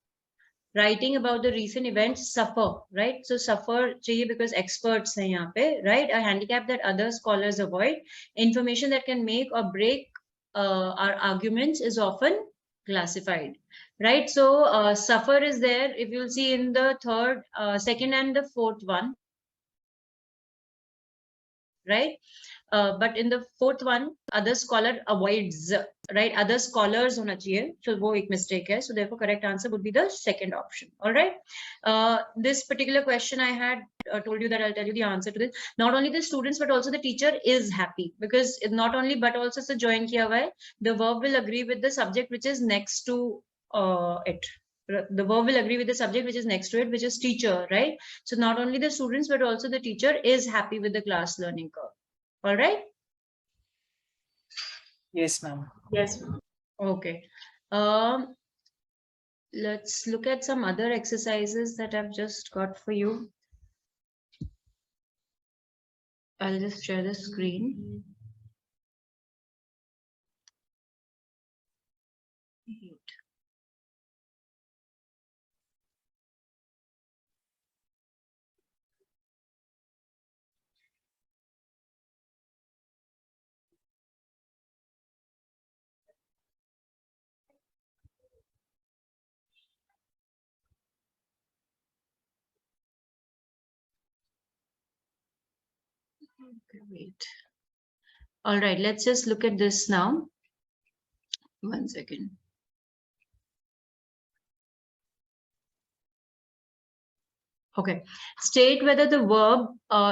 writing about the recent events suffer, right? So suffer chahiye because experts hain yahan pe, right? A handicap that other scholars avoid. Information that can make or break our arguments is often classified, right? So suffer is there. If you'll see in the third, second and the fourth one, right? But in the fourth one, other scholar avoids, right? Other scholars hona chahiye. So wo ek mistake hai. So therefore, correct answer would be the second option. All right. This particular question I had told you that I'll tell you the answer to this. Not only the students, but also the teacher is happy because it not only, but also it's a join kiya hua hai. The verb will agree with the subject which is next to it. The verb will agree with the subject which is next to it, which is teacher, right? So not only the students, but also the teacher is happy with the class learning curve. All right. Yes, ma'am. Yes. Okay. Let's look at some other exercises that I've just got for you. I'll just share the screen. Okay, wait. All right, let's just look at this now. 1 second. Okay. State whether the verb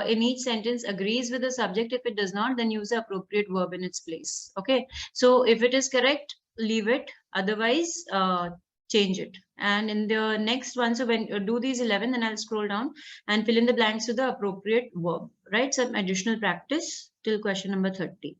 in each sentence agrees with the subject. If it does not, then use the appropriate verb in its place. Okay. So if it is correct, leave it. Otherwise, change it. And in the next one, so when you do these 11, then I'll scroll down and fill in the blanks with the appropriate verb, right? Some additional practice till question number 30.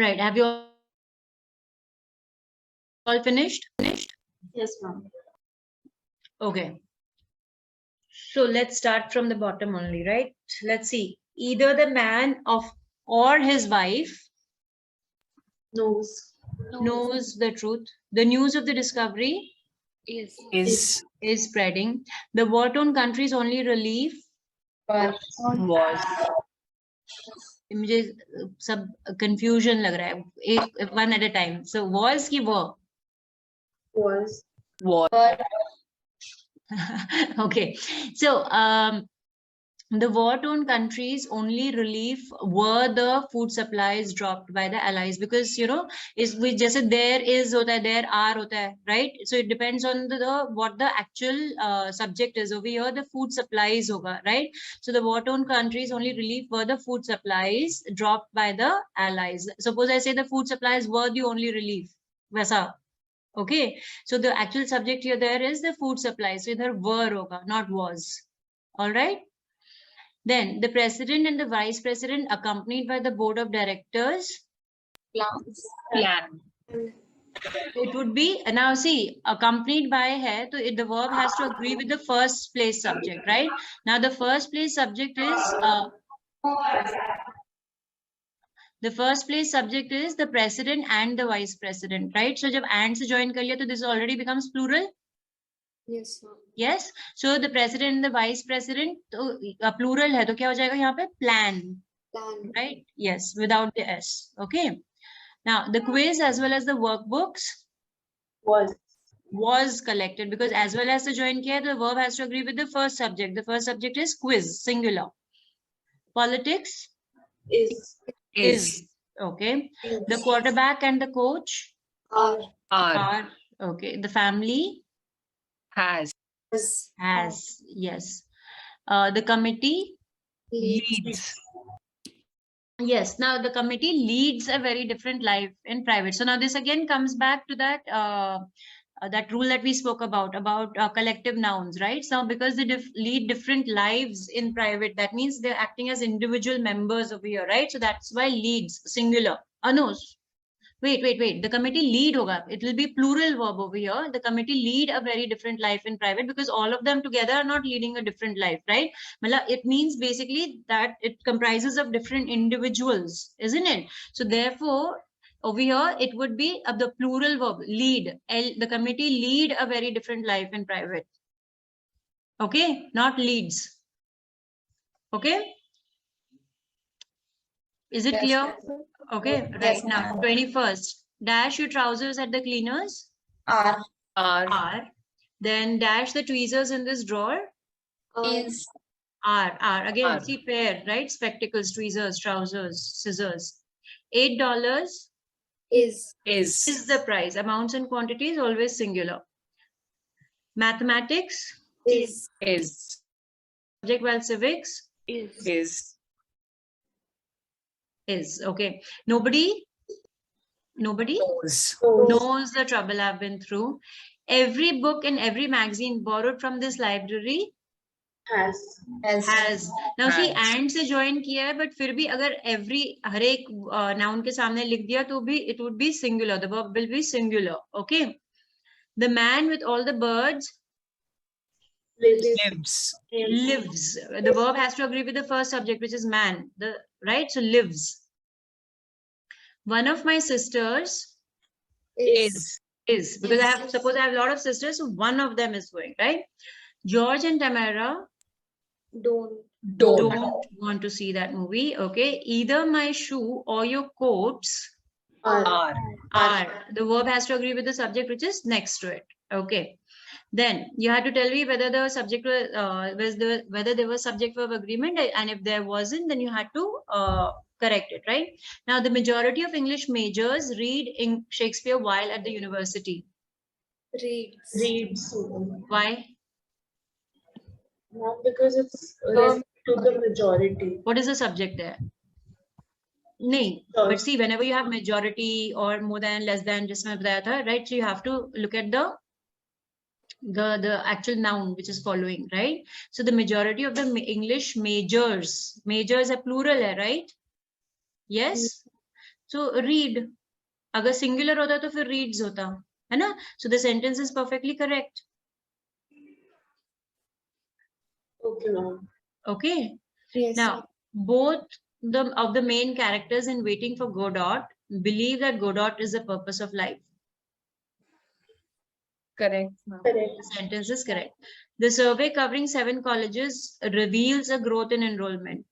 Right. Have you all finished? Yes, ma'am. Okay. So let's start from the bottom only, right? Let's see. Either the man of or his wife Knows. knows the truth. The news of the discovery Is. Is. is spreading. The war-torn country's only relief. Was. मुझे सब confusion लग रहा है. एक one at a time. So was की were. Was. Was. Okay. So the war-torn countries' only relief were the food supplies dropped by the allies, because is we just there is hota hai, there are hota hai, right? So it depends on the what the actual subject is. Over here the food supplies hoga, right? So the war-torn countries' only relief were the food supplies dropped by the allies. Suppose I say the food supplies were the only relief, वैसा. Okay, so the actual subject here there is the food supplies. So idhar were hoga, not was. All right. Then the president and the vice president, accompanied by the board of directors, Plan. it would be, now see, accompanied by hai, so the verb has to agree with the first place subject, right? Now the first place subject is the president and the vice president, right? So jab and se join kar liya, so this already becomes plural. Yes, ma'am. Yes, so the president and the vice president, तो plural है, तो क्या हो जाएगा यहाँ पे? Plan, Plan. right? Yes, without the s. Okay. Now the quiz as well as the workbooks was collected, because as well as the join kiya, the verb has to agree with the first subject. The first subject is quiz, singular. Politics is okay. The quarterback and the coach are okay. The family Has. yes. The committee Leads. yes. Now the committee leads a very different life in private. So now this again comes back to that that rule that we spoke about collective nouns, right? So because they lead different lives in private, that means they're acting as individual members over here, right? So that's why leads, singular. No, wait. The committee lead hoga. It will be plural verb over here. The committee lead a very different life in private, because all of them together are not leading a different life, right? It means basically that it comprises of different individuals, isn't it? So therefore, over here, it would be of the plural verb, lead. The committee lead a very different life in private. Okay, not leads. Okay. Is it clear? Okay, right now, 21st. Dash your trousers at the cleaners. Are. Then dash the tweezers in this drawer. Is. Are. Again, Are. see pair, right? Spectacles, tweezers, trousers, scissors. $8 Is. is the price. Amounts and quantities always singular. Mathematics. Is. Subject while civics. Is. Is. Okay. Nobody Knows. knows the trouble I've been through. Every book and every magazine borrowed from this library has. Now see, Has. and से join किया है, but फिर भी अगर every हर एक noun के सामने लिख दिया तो भी it would be singular. The verb will be singular. Okay. The man with all the birds Lives. lives. The verb has to agree with the first subject, which is man. Right. So lives. One of my sisters Is. because Yes. suppose I have a lot of sisters, so one of them is going, right? George and Tamara Don't. don't want to see that movie. Okay. Either my shoe or your coats Are. the verb has to agree with the subject which is next to it. Okay. Then you had to tell me whether the subject whether there was subject verb agreement, and if there wasn't, then you had to correct it, right? Now the majority of English majors read in Shakespeare while at the university. Reads. Why? Not because it's to the majority. What is the subject there? Nahi, but see, whenever you have majority or more than, less than, just main bataya tha, right? So you have to look at the actual noun which is following, right? So the majority of the English majors are plural hai, right? Yes. So read. अगर singular होता तो फिर reads होता, है ना? So the sentence is perfectly correct. Okay, ma'am. Okay. Yes. Now, both of the main characters in Waiting for Godot believe that Godot is the purpose of life. Correct, ma'am. Correct. The sentence is correct. The survey covering 7 colleges reveals a growth in enrollment.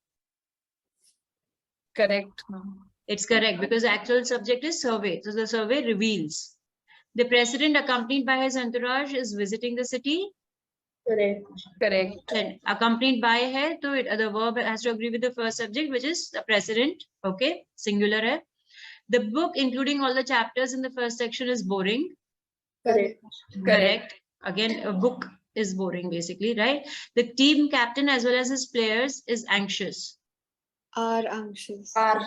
Correct, ma'am. It's correct because the actual subject is survey. So the survey reveals. The president, accompanied by his entourage, is visiting the city. Correct. Correct. Then accompanied by hai, so the verb has to agree with the first subject, which is the president. Okay, singular hai. The book, including all the chapters in the first section, is boring. Correct. Correct. Again, a book is boring, basically, right? The team captain as well as his players is anxious. Are anxious. Correct.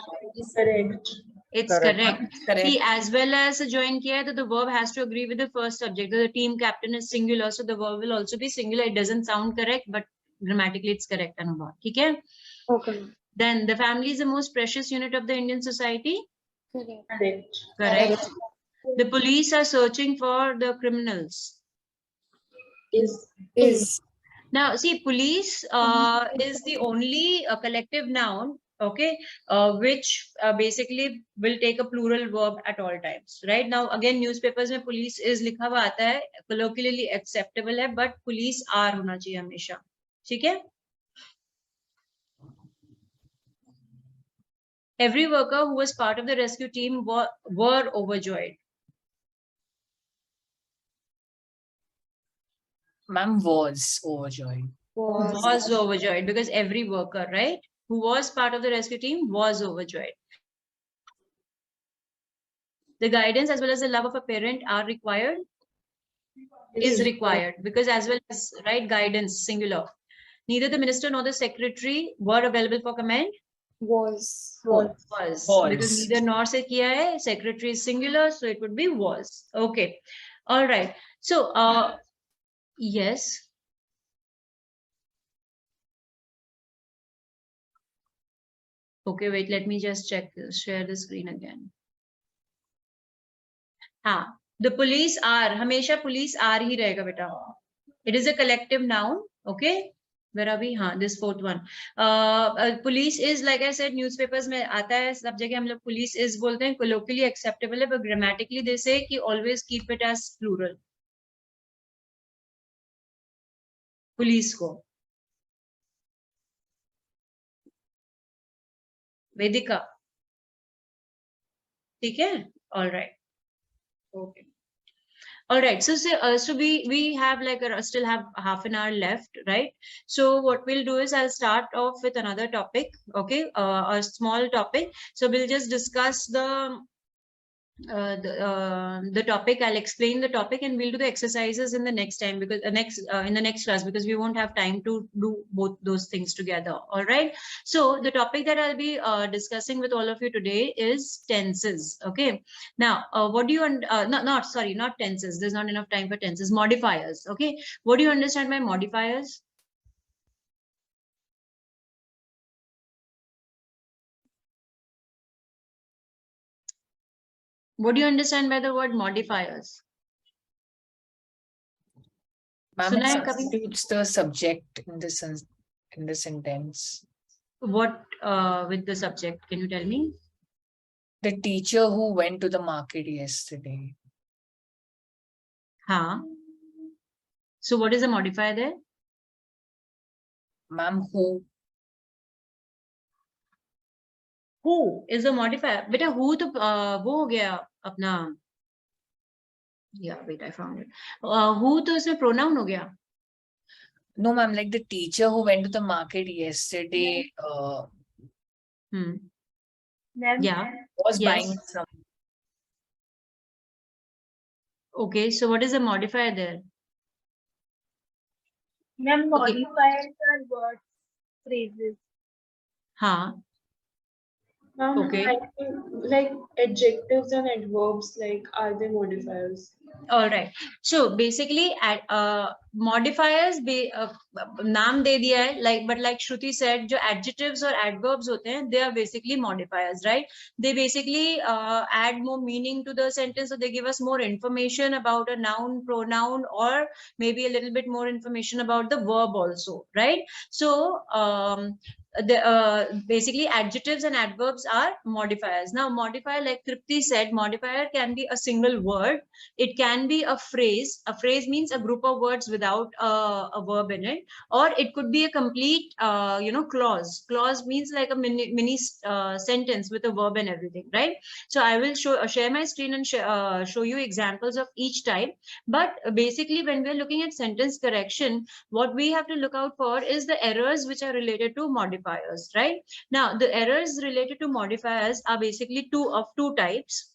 It's correct. Correct. See, as well as join kiya, that the verb has to agree with the first subject. The team captain is singular, so the verb will also be singular. It doesn't sound correct, but grammatically it's correct. Anubhav. Okay? Okay. Then the family is the most precious unit of the Indian society. Correct. Correct. Correct. The police are searching for the criminals. Is. Now, see, police is the only collective noun, okay, which basically will take a plural verb at all times, right? Now, again, newspapers में police is लिखा हुआ आता है, colloquially acceptable है, but police are होना चाहिए हमेशा, ठीक है? Every worker who was part of the rescue team were overjoyed. Ma'am was overjoyed. Was overjoyed because every worker, right, who was part of the rescue team was overjoyed. The guidance as well as the love of a parent are required. Is required because as well as, right, guidance, singular. Neither the minister nor the secretary were available for comment. Was. Because neither nor se kiya hai, secretary is singular, so it would be was. Okay. All right. So, yes. Okay, wait, let me just check this, share the screen again. The police are, hamesha police are hi rahega beta. It is a collective noun, okay? Where are we? This fourth one. Police is, like I said, newspapers mein aata hai, sab jagah hum log police is bolte hain, colloquially acceptable hai, but grammatically they say ki always keep it as plural. Police ko. Vedika. ठीक है? All right. Okay. All right. So we have like still have half an hour left, right? So what we'll do is I'll start off with another topic. Okay, a small topic. So we'll just discuss the topic. I'll explain the topic and we'll do the exercises in the next time because in the next class because we won't have time to do both those things together. All right. So the topic that I'll be discussing with all of you today is tenses. Okay. Now, what do you not tenses. There's not enough time for tenses. Modifiers. Okay. What do you understand by modifiers? What do you understand by the word modifiers? Ma'am, it substitutes the subject in the sentence. What with the subject? Can you tell me? The teacher who went to the market yesterday. So what is the modifier there? Ma'am, who? Who is the modifier? Beta who to wo ho gaya apna. Yeah, wait, I found it. Who to isme pronoun ho gaya? No, ma'am, like the teacher who went to the market yesterday Yeah. was buying some. Okay, so what is the modifier there? Ma'am, modifiers are words, phrases. Okay. I think like adjectives and adverbs, like are they modifiers? All right. So basically, modifiers नाम दे दिया है, like Shruti said, जो adjectives और adverbs होते हैं, they are basically modifiers, right? They basically add more meaning to the sentence, so they give us more information about a noun, pronoun, or maybe a little bit more information about the verb also, right? So basically adjectives and adverbs are modifiers. Now modifier, like Tripti said, modifier can be a single word, it can be a phrase. A phrase means a group of words without a verb in it, or it could be a complete clause. Clause means like a mini sentence with a verb and everything, right? So I will share my screen and show you examples of each type. But basically when we're looking at sentence correction, what we have to look out for is the errors which are related to modifiers, right? Now the errors related to modifiers are basically two types.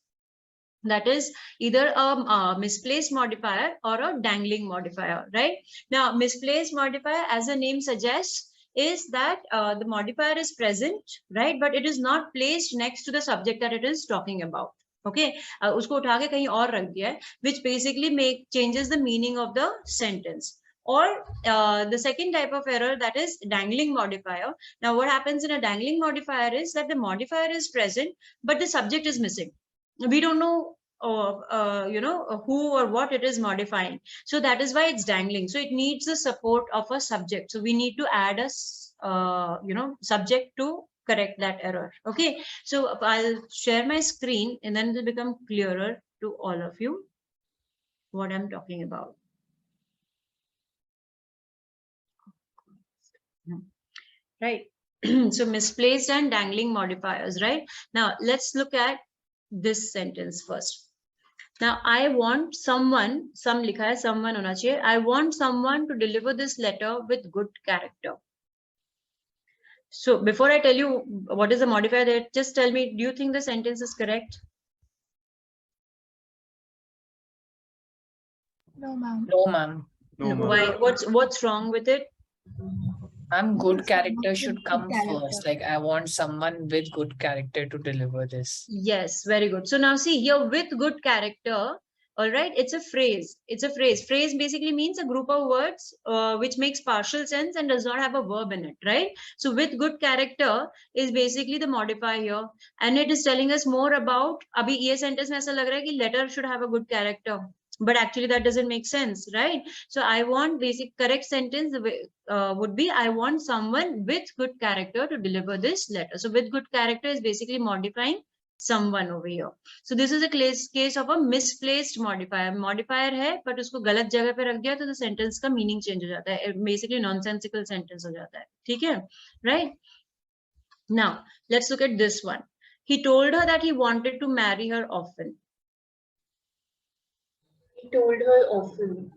That is either a misplaced modifier or a dangling modifier, right? Now misplaced modifier, as the name suggests, is that the modifier is present, right, but it is not placed next to the subject that it is talking about. Okay, usko utha ke kahin aur rakh diya hai, which basically changes the meaning of the sentence. Or the second type of error, that is dangling modifier. Now what happens in a dangling modifier is that the modifier is present but the subject is missing. We don't know who or what it is modifying, so that is why it's dangling. So it needs the support of a subject, so we need to add a subject to correct that error. Okay, so I'll share my screen and then it will become clearer to all of you what I'm talking about. Right. So misplaced and dangling modifiers, right? Now let's look at this sentence first. Now I want someone, likha hai, someone hona chahiye. I want someone to deliver this letter with good character. So before I tell you what is the modifier there, just tell me, do you think the sentence is correct? No, ma'am. No, ma'am. No, ma'am. Why? What's wrong with it? Good character should Good come character. first. Like I want someone with good character to deliver this. Yes, very good. So now see here, with good character, all right, it's a phrase. It's a phrase. Phrase basically means a group of words which makes partial sense and does not have a verb in it, right? So with good character is basically the modifier here, and it is telling us more about. Abhi ye sentence mein aisa lag raha hai ki letter should have a good character, but actually that doesn't make sense, right? So I want correct sentence would be, I want someone with good character to deliver this letter. So with good character is basically modifying someone over here. So this is a case of a misplaced modifier. Modifier hai but usko galat jagah pe rakh diya to the sentence ka meaning change ho jata hai, basically nonsensical sentence ho jata hai. theek hai, right? Now let's look at this one. He told her that he wanted to marry her often. He told her often.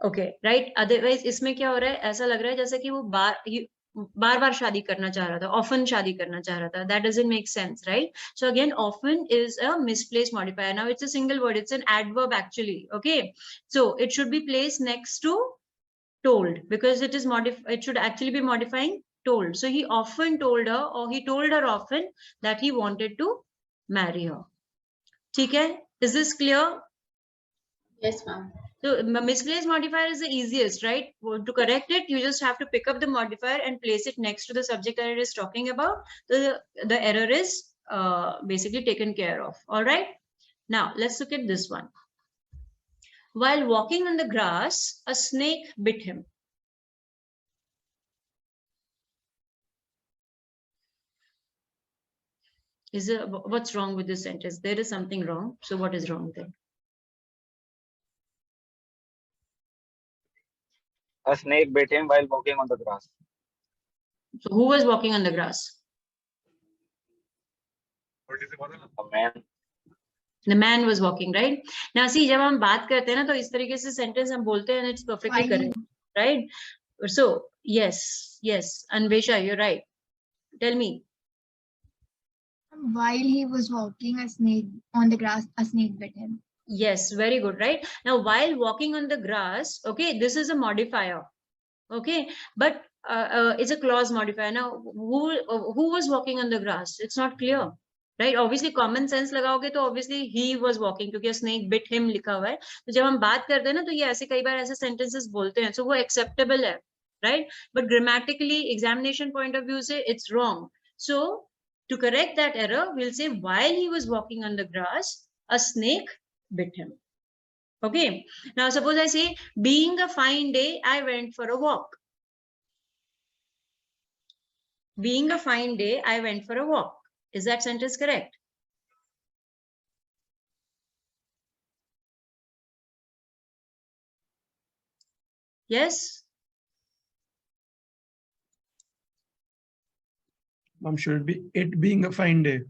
Okay, right? Otherwise इसमें क्या हो रहा है, ऐसा लग रहा है जैसे कि वो बार शादी करना चाह रहा था, often शादी करना चाह रहा था. That doesn't make sense, right? So again, often is a misplaced modifier. Now it's a single word, it's an adverb actually. Okay, so it should be placed next to told because it is it should actually be modifying told. So he often told her, or he told her often that he wanted to marry her. ठीक है? Is this clear? Yes, ma'am. So misplaced modifier is the easiest, right? Well, to correct it, you just have to pick up the modifier and place it next to the subject that it is talking about. The error is basically taken care of. All right. Now let's look at this one. While walking on the grass, a snake bit him. What's wrong with this sentence? There is something wrong. So what is wrong there? A snake bit him while walking on the grass. So who was walking on the grass? A man. The man was walking, right? Now see, जब हम बात करते हैं ना तो इस तरीके से sentence हम बोलते हैं and it's perfectly correct, right? So yes, Anvesha, you're right. Tell me. While he was walking, a snake on the grass, a snake bit him. Yes, very good, right? Now, while walking on the grass, okay, this is a modifier, okay, but it's a clause modifier. Now, who was walking on the grass? It's not clear. right? Obviously common sense लगाओगे तो obviously he was walking क्योंकि a snake bit him लिखा हुआ है. तो जब हम बात करते हैं ना तो ये ऐसे कई बार ऐसे sentences बोलते हैं, so वो acceptable है, right? But grammatically examination point of view से it's wrong. So to correct that error, we'll say while he was walking on the grass, a snake bit him. Okay. Now suppose I say, being a fine day, I went for a walk. Being a fine day, I went for a walk. Is that sentence correct? Yes? Should be it being a fine day.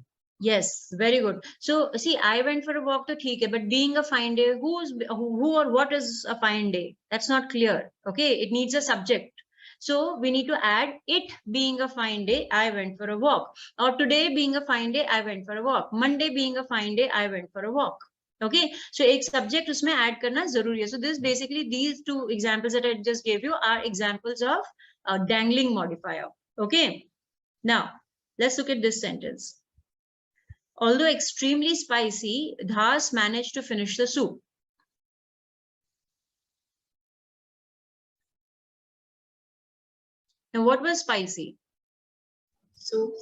Yes, very good. So see, I went for a walk to theek hai, but being a fine day, who or what is a fine day? That's not clear. Okay, it needs a subject. So we need to add it being a fine day, I went for a walk. Or today being a fine day, I went for a walk. Monday being a fine day, I went for a walk. Okay, so एक subject उसमें add करना जरूरी है. So this basically these two examples that I just gave you are examples of a dangling modifier. Okay, now let's look at this sentence. Although extremely spicy, Das managed to finish the soup. Now, what was spicy? Soup,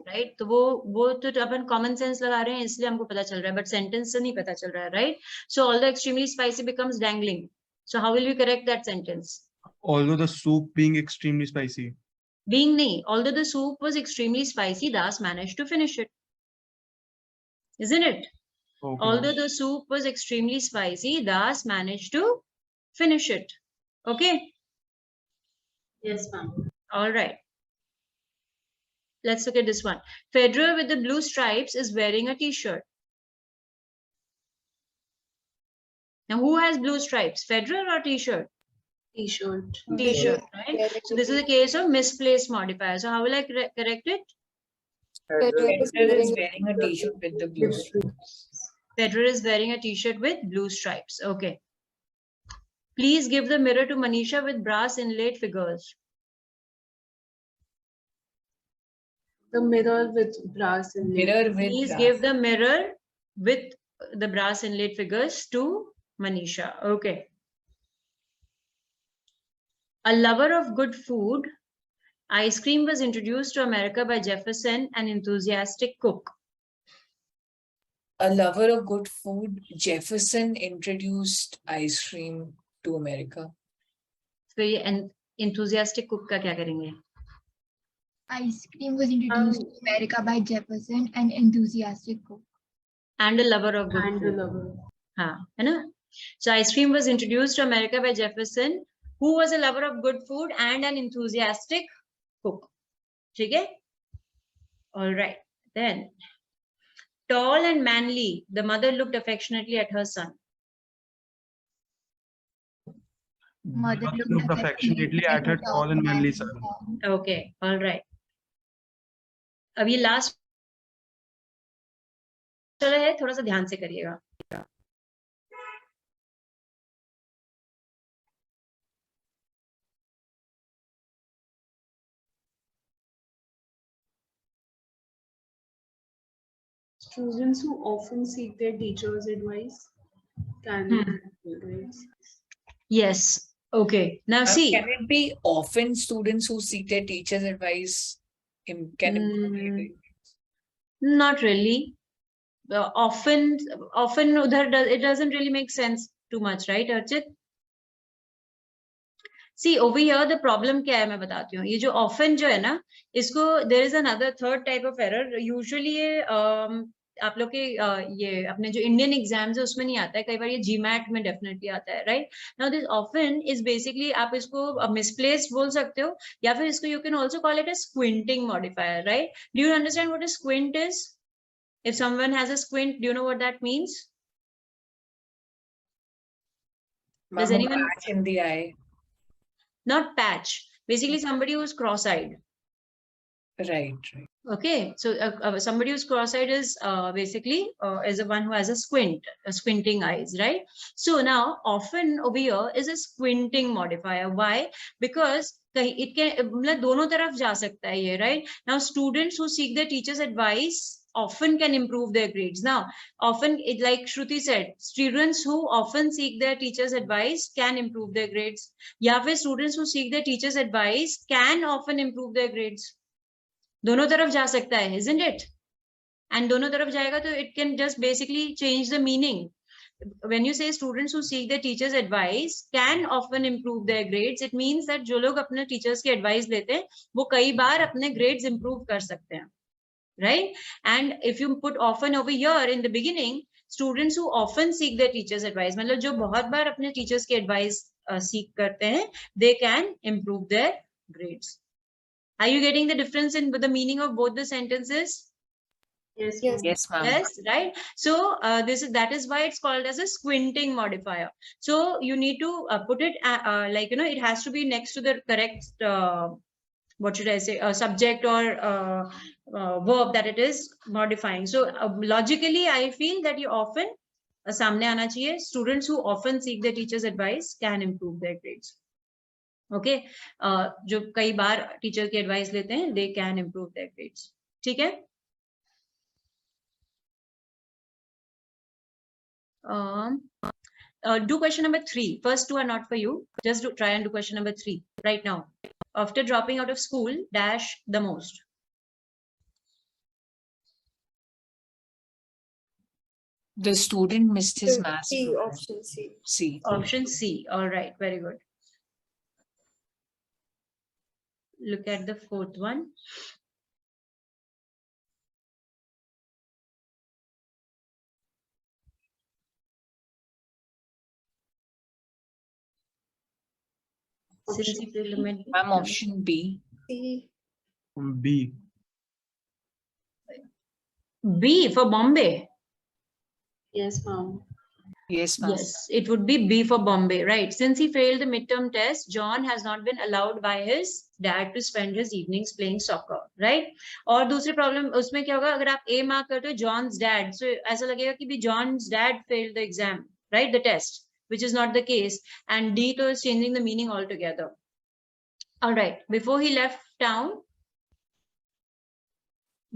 right? तो वो तो अपन common sense लगा रहे हैं इसलिए हमको पता चल रहा है, but sentence से नहीं पता चल रहा है, right? So although extremely spicy becomes dangling. So how will we correct that sentence? Although the soup being extremely spicy. Being nahi. Although the soup was extremely spicy, Das managed to finish it. Isn't it? Okay. Although the soup was extremely spicy, Das managed to finish it. Okay? Yes, ma'am. All right. Let's look at this one. Federer with the blue stripes is wearing a t-shirt. Now, who has blue stripes? Federer or t-shirt? T-shirt. T-shirt, right? So this is a case of misplaced modifier. So how will I correct it? Federer is wearing a t-shirt with the blue stripes. Federer is wearing a t-shirt with blue stripes. Okay. Please give the mirror to Manisha with brass inlaid figures. The mirror with brass in it. Mirror with Please brass. give the mirror with the brass inlaid figures to Manisha. Okay. A lover of good food, ice cream was introduced to America by Jefferson, an enthusiastic cook. A lover of good food, Jefferson introduced ice cream to America. So ये enthusiastic cook का क्या करेंगे? Ice cream was introduced to America by Jefferson, an enthusiastic cook. And a lover of good And food. a lover. हाँ, है ना? So ice cream was introduced to America by Jefferson, who was a lover of good food and an enthusiastic cook. ठीक है? All right. Then, tall and manly, the mother looked affectionately at her son. Mother Looked affectionately at her tall and manly son. Okay, all right. अब ये last चलो है, थोड़ा सा ध्यान से करिएगा. Students who often seek their teacher's advice can be advice. Yes. Okay. Now see. Can it be often students who seek their teacher's advice? Can it be? Not really. Often udhar it doesn't really make sense too much, right, Archit? See, over here the problem क्या है मैं बताती हूँ. ये जो often जो है ना, इसको there is another third type of error. Usually ये आप लोग के ये अपने जो इंडियन एग्जाम्स है उसमें नहीं आता है, कई बार ये GMAT में डेफिनेटली आता है, right? Now this often is basically आप इसको misplaced बोल सकते हो या फिर इसको you can also call it a squinting modifier, right? Do you understand what a squint is? If someone has a squint, do you know what that means? Does anyone? Patch in the eye. Not patch. Basically, somebody who's cross-eyed. Right. Okay, so somebody who's cross-eyed is basically is the one who has a squinting eyes, right? So now, often over here is a squinting modifier. Why? Because it can मतलब दोनों तरफ जा सकता है ये, right? Now, students who seek their teacher's advice often can improve their grades. Now, often, like Shruti said, students who often seek their teacher's advice can improve their grades. या फिर students who seek their teacher's advice can often improve their grades. दोनों तरफ जा सकता है, isn't it? And दोनों तरफ जाएगा तो it can just basically change the meaning. When you say students who seek their teacher's advice can often improve their grades, it means that जो लोग अपने teachers की advice लेते हैं, वो कई बार अपने grades improve कर सकते हैं, right? And if you put often over here in the beginning, students who often seek their teacher's advice, मतलब जो बहुत बार अपने teachers की advice seek करते हैं, they can improve their grades. Are you getting the difference in the meaning of both the sentences? Yes. Yes. Yes, ma'am. Yes, right. So that is why it's called as a squinting modifier. So you need to put it like, you know, it has to be next to the correct what should I say, subject or verb that it is modifying. So logically, I feel that you often सामने आना चाहिए. Students who often seek their teacher's advice can improve their grades. Okay, जो कई बार teacher की advice लेते हैं, they can improve their grades. ठीक है? Do question number 3. First two are not for you. Just try and do question number 3 right now. After dropping out of school, dash the most. The student missed his maths. C, program. option C. C. Option C. All right, very good. Look at the fourth one. Ma'am, option B. C. B. B for Bombay. Yes, ma'am. Yes, ma'am. Yes, it would be B for Bombay, right? Since he failed the midterm test, John has not been allowed by his dad to spend his evenings playing soccer, right? और दूसरी problem उसमें क्या होगा अगर आप A mark करते हो John's dad, so ऐसा लगेगा कि भी John's dad failed the exam, right? The test, which is not the case, and D to is changing the meaning altogether. All right, before he left town,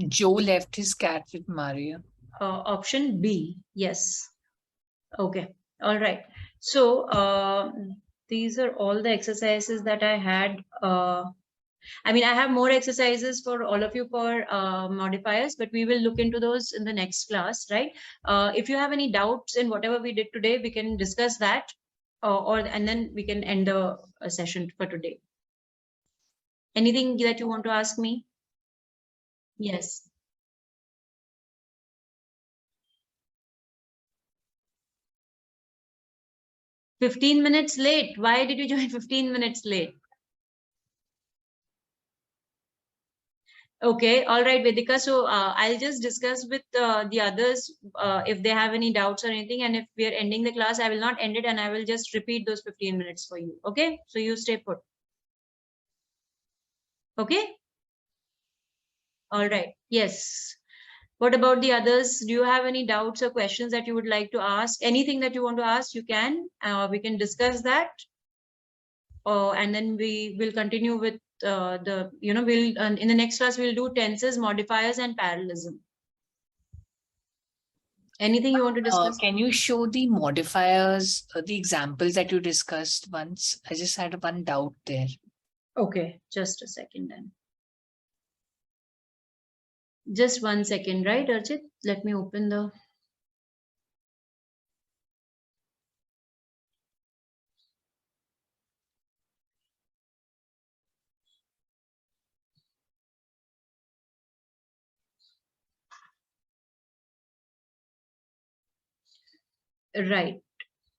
Joe left his cat with Maria. option B, yes. Okay, all right. So these are all the exercises that I had. I mean, I have more exercises for all of you for modifiers, but we will look into those in the next class, right? If you have any doubts in whatever we did today, we can discuss that, and then we can end the session for today. Anything that you want to ask me? Yes. "15 minutes late." Why did you join 15 minutes late? Okay, all right, Vedika. So I'll just discuss with the others if they have any doubts or anything. And if we are ending the class, I will not end it and I will just repeat those 15 minutes for you. Okay, so you stay put. Okay. All right. Yes. What about the others? Do you have any doubts or questions that you would like to ask? Anything that you want to ask, you can. We can discuss that. And then we will continue with we'll in the next class, we'll do tenses, modifiers, and parallelism. Anything you want to discuss? Can you show the modifiers, the examples that you discussed once? I just had one doubt there. Okay, just a second then. Just 1 second, right, Archit? Let me open the. Right.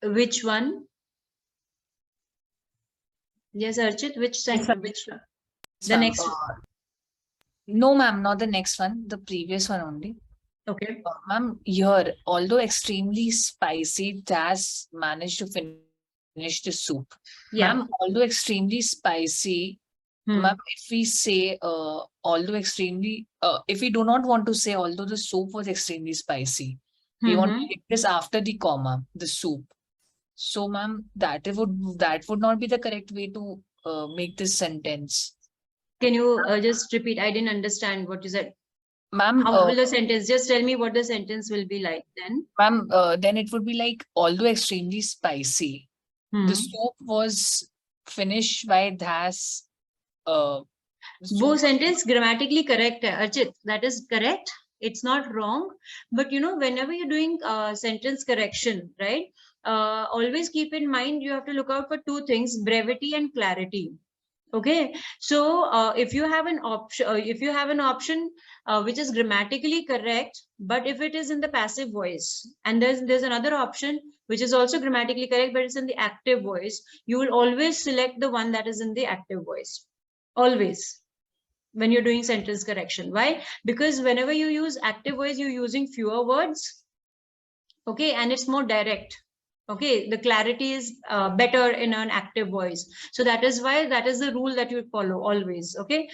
Which one? Yes, Archit, which sentence? Which one? The next one. No, ma'am, not the next one. The previous one only. Okay. Ma'am, here, although extremely spicy, Das managed to finish the soup. Yeah. Ma'am, although extremely spicy, ma'am, if we say although extremely, if we do not want to say although the soup was extremely spicy, we want to take this after the comma, the soup. So, ma'am, that would not be the correct way to make this sentence. Can you just repeat? I didn't understand what you said. Ma'am, How will the sentence, just tell me what the sentence will be like then. ma'am, then it would be like, although extremely spicy, Hmm. the soup was finished by Das. The वो soup- sentence grammatically correct hai, Archit, that is correct, it's not wrong, but you know, whenever you're doing sentence correction, right, always keep in mind you have to look out for two things, brevity and clarity. Okay, so if you have an option which is grammatically correct, but if it is in the passive voice, and there's another option which is also grammatically correct but it's in the active voice, you will always select the one that is in the active voice, always, when you're doing sentence correction. Why? Because whenever you use active voice, you're using fewer words, okay, and it's more direct. Okay, the clarity is better in an active voice. So that is why, that is the rule that you follow always. Okay,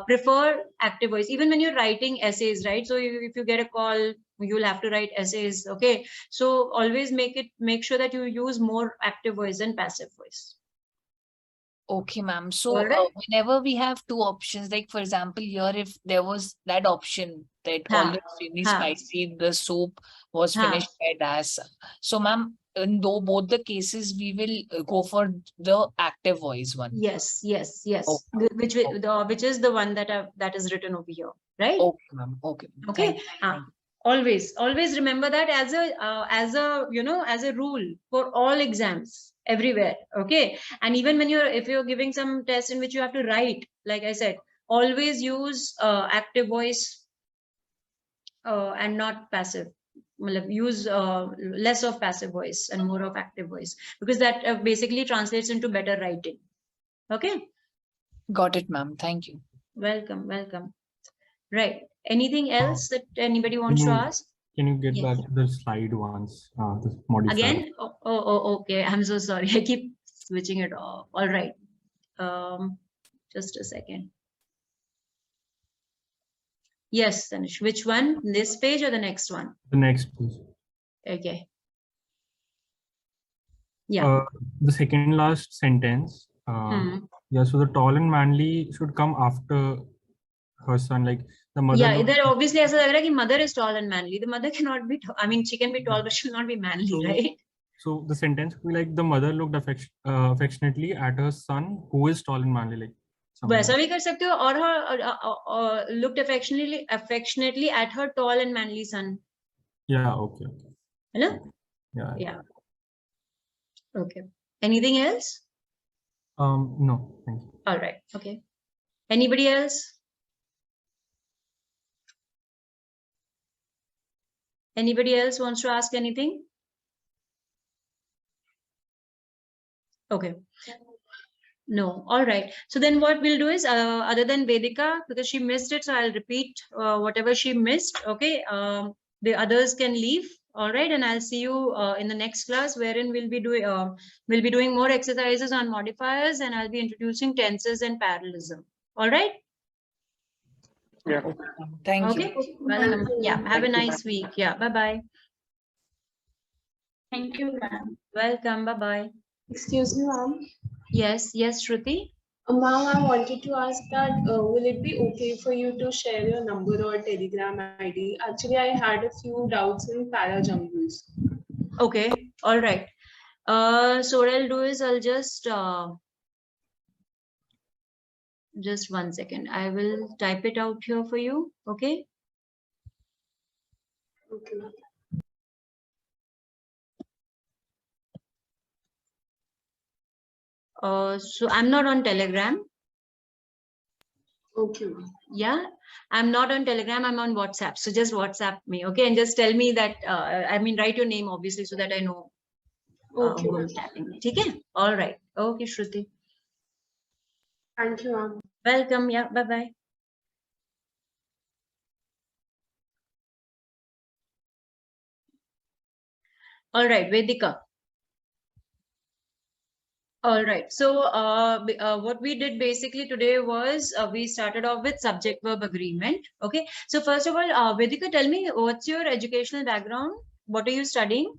prefer active voice even when you're writing essays, right? So if you get a call, you'll have to write essays. Okay, so always make sure that you use more active voice than passive voice. Okay, ma'am. So Alright. whenever we have two options, like for example, here if there was that option that Ha, although extremely ha. spicy, the soup was Ha. finished by Das. So, ma'am, in though both the cases, we will go for the active voice one. Yes, yes, yes. Okay. Which is the one that is written over here, right? Okay, ma'am. Okay. Okay. Thank you. Always remember that as a you know, as a rule for all exams everywhere. Okay, and even when if you're giving some test in which you have to write, like I said, always use active voice and not passive. Use less of passive voice and more of active voice, because that basically translates into better writing. Okay, Got it, ma'am. Thank you. welcome. Right, anything else that anybody wants to ask? Can you get Yes. back to the slide once? The modifier. Again? Oh, okay. I'm so sorry. I keep switching it off. All right. Just a second. Yes, Tanish. Which one? This page or the next one? The next page. Okay. Yeah. The second last sentence. Yeah, so the tall and manly should come after her son, like the mother. Yeah, there obviously as a mother is tall and manly. The mother cannot be I mean, she can be tall, but she'll not be manly, right? So the sentence would be like, the mother looked affectionately at her son who is tall and manly, like वैसा भी कर सकते हो, or her looked affectionately at her tall and manly son. Yeah, okay. Hello? Yeah. Okay. Anything else? No, thank you. All right. Okay. Anybody else? Anybody else wants to ask anything? Okay. No. All right. So then what we'll do is, other than Vedika, because she missed it, so I'll repeat whatever she missed. Okay. The others can leave. All right. And I'll see you in the next class, wherein we'll be doing more exercises on modifiers, and I'll be introducing tenses and parallelism. All right. Yeah. Thank you. Okay. Welcome. Yeah. Have a nice week. Yeah. Bye-bye. Thank you, ma'am. Welcome. Bye-bye. Excuse me, ma'am. Yes, Shruti. Ma'am, I wanted to ask that will it be okay for you to share your number or Telegram ID? Actually, I had a few doubts in para jumbles. Okay, all right. So what I'll do is I'll just 1 second. I will type it out here for you. Okay. Okay. So I'm not on Telegram. Okay. Yeah, I'm not on Telegram. I'm on WhatsApp. So just WhatsApp me. Okay. And just tell me that, I mean, write your name, obviously, so that I know Okay. who is tapping me. Okay. All right. Okay, Shruti. Thank you, ma'am. Welcome. Yeah. Bye-bye. All right, Vedika. All right. So what we did basically today was we started off with subject verb agreement. Okay. So first of all, Vedika, tell me, what's your educational background? What are you studying?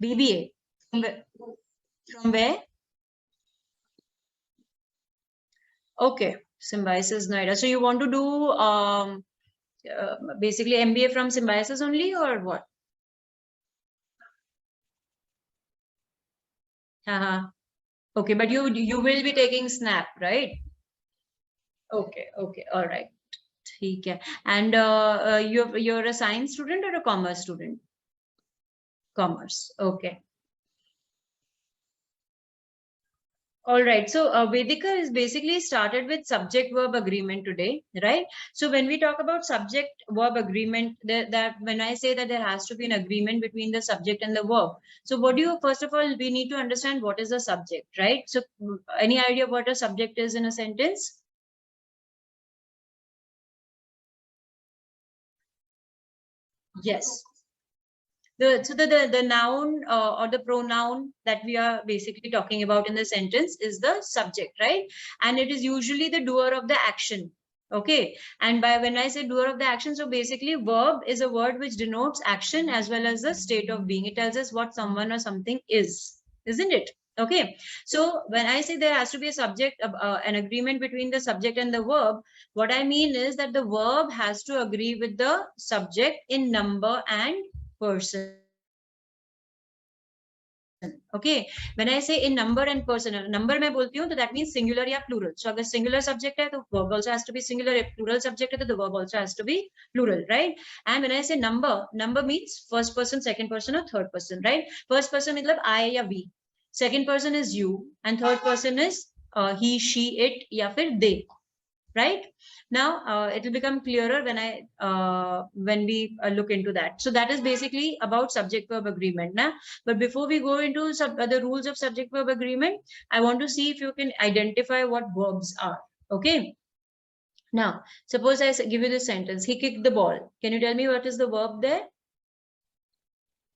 BBA. From where? Okay. Symbiosis Noida. So you want to do basically MBA from Symbiosis only, or what? Okay, but you will be taking SNAP, right? Okay, all right. Okay. And you're a science student or a commerce student? Commerce. Okay. All right. So Vedika is basically started with subject verb agreement today, right? So when we talk about subject verb agreement, that when I say that there has to be an agreement between the subject and the verb. So what do you, first of all, we need to understand what is the subject, right? So any idea what a subject is in a sentence? Yes. The noun or the pronoun that we are basically talking about in the sentence is the subject, right? And it is usually the doer of the action. Okay. And when I say doer of the action, so basically verb is a word which denotes action as well as the state of being. It tells us what someone or something is, isn't it? Okay. So when I say there has to be a subject, an agreement between the subject and the verb, what I mean is that the verb has to agree with the subject in number and person. Okay, when I say in number and person, number मैं बोलती हूँ, so that means singular या plural. So अगर singular subject है, तो verb also has to be singular. If plural subject है, तो the verb also has to be plural, right? And when I say number, number means first person, second person, or third person, right? First person मतलब I या we. Second person is you, and third person is he, she, it, या फिर they. Right now it will become clearer when we look into that. So that is basically about subject verb agreement now. But before we go into the rules of subject verb agreement, I want to see if you can identify what verbs are. Okay, now suppose I give you this sentence: he kicked the ball. Can you tell me what is the verb there?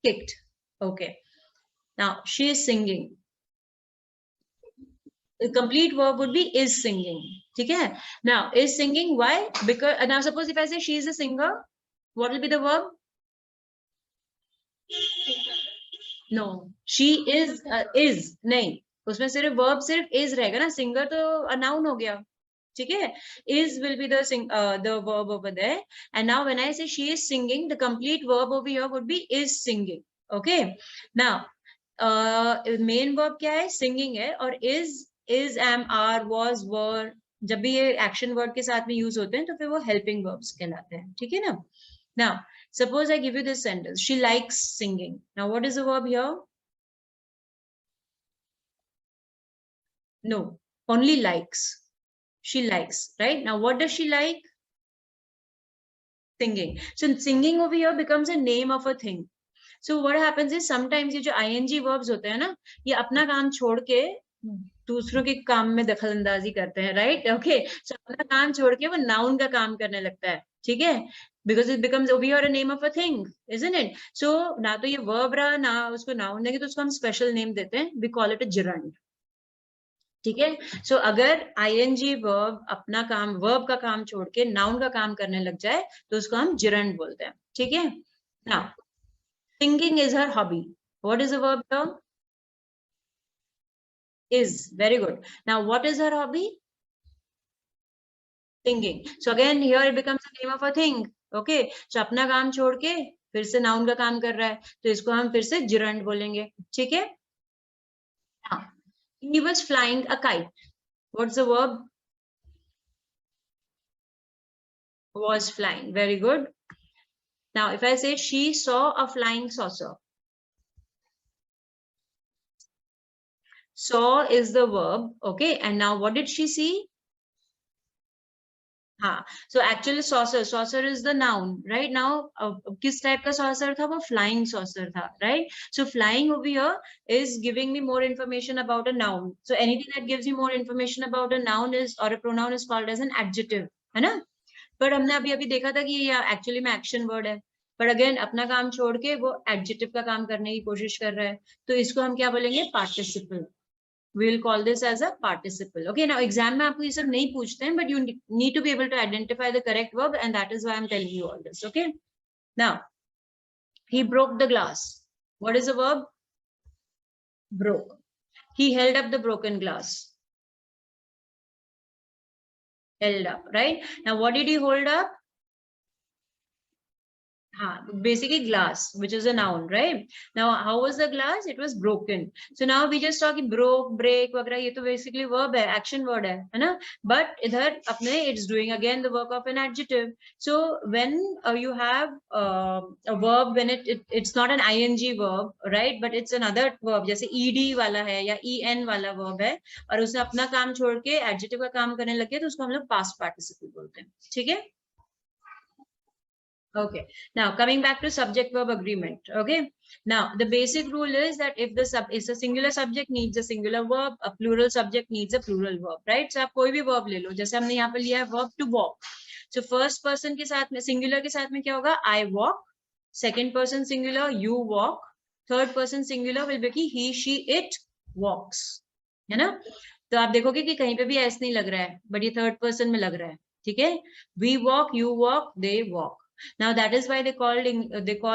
Kicked. Okay, now she is singing. The complete verb would be is singing. Okay. Now, is singing, why? Because now suppose if I say she is a singer, what will be the verb? No, she is नहीं, उसमें सिर्फ verb सिर्फ is रहेगा ना, singer तो a noun हो गया. Okay, is will be the verb over there. And now when I say she is singing, the complete verb over here would be is singing. Okay. Now main verb क्या है? Singing है, और is, am, are, was, were, जब भी ये action word के साथ में use होते हैं तो फिर वो helping verbs कहलाते हैं. ठीक है ना? Now suppose I give you this sentence: she likes singing. Now what is the verb here? No, only likes. She likes, right? Now what does she like? Singing. So singing over here becomes a name of a thing. So what happens is sometimes ये जो ing verbs होते हैं ना, ये अपना काम छोड़ के दूसरों के काम में दखल अंदाजी करते हैं, right? Okay, so अपना काम छोड़ के वो noun का काम करने लगता है. ठीक है? Because it becomes over here a name of a thing, isn't it? So ना तो ये verb रहा, ना उसको noun देंगे, तो उसको हम special name देते हैं. We call it a gerund. ठीक है? So अगर ing verb अपना काम, verb का काम छोड़ के noun का काम करने लग जाए, तो उसको हम gerund बोलते हैं. ठीक है? Now singing is her hobby. What is the verb here? Is. Very good. Now what is her hobby? Singing. So again here it becomes the name of a thing. Okay, so अपना काम छोड़ के फिर से noun का काम कर रहा है, तो इसको हम फिर से gerund बोलेंगे. ठीक है? Now he was flying a kite. What's the verb? Was flying. Very good. Now if I say she saw a flying saucer, saw is the verb. Okay, and now what did she see? So actually saucer is the noun. Right now किस type का saucer था? वो flying saucer था, right? So flying over here is giving me more information about a noun. So anything that gives you more information about a noun is, or a pronoun, is called as an adjective, है ना? पर हमने अभी देखा था कि ये actually में action word है, पर again अपना काम छोड़ के वो adjective का काम करने की कोशिश कर रहा है, तो इसको हम क्या बोलेंगे? Participle. We will call this as a participle. Okay, now exam में आपको ये सब नहीं पूछते हैं, but you need to be able to identify the correct verb, and that is why I'm telling you all this. Okay, now he broke the glass. What is the verb? Broke. He held up the broken glass. held up, right? Now, what did he hold up? Basically glass, which is a noun, right? Now, how was the glass? It was broken. So now we just talking broke, break, वगैरह. ये तो basically verb है, action word है ना? But इधर अपने it's doing again the work of an adjective. So when you have a verb, when it's not an ing verb, right? But it's another verb, जैसे ed वाला है या en वाला verb है, और उसने अपना काम छोड़ के adjective का काम करने लगे, तो उसको हम लोग past participle बोलते हैं. ठीक है? Okay, now coming back to subject verb agreement. Okay, now the basic rule is that if the is a singular subject needs a singular verb, a plural subject needs a plural verb, right? So आप कोई भी verb ले लो, जैसे हमने यहाँ पे लिया है verb to walk. So first person के साथ में singular के साथ में क्या होगा? I walk. Second person singular, you walk. Third person singular will be he, she, it walks. है ना? तो आप देखोगे कि कहीं पे भी ऐसे नहीं लग रहा है, but ये third person में लग रहा है. ठीक है? We walk, you walk, they walk. Now that is why they call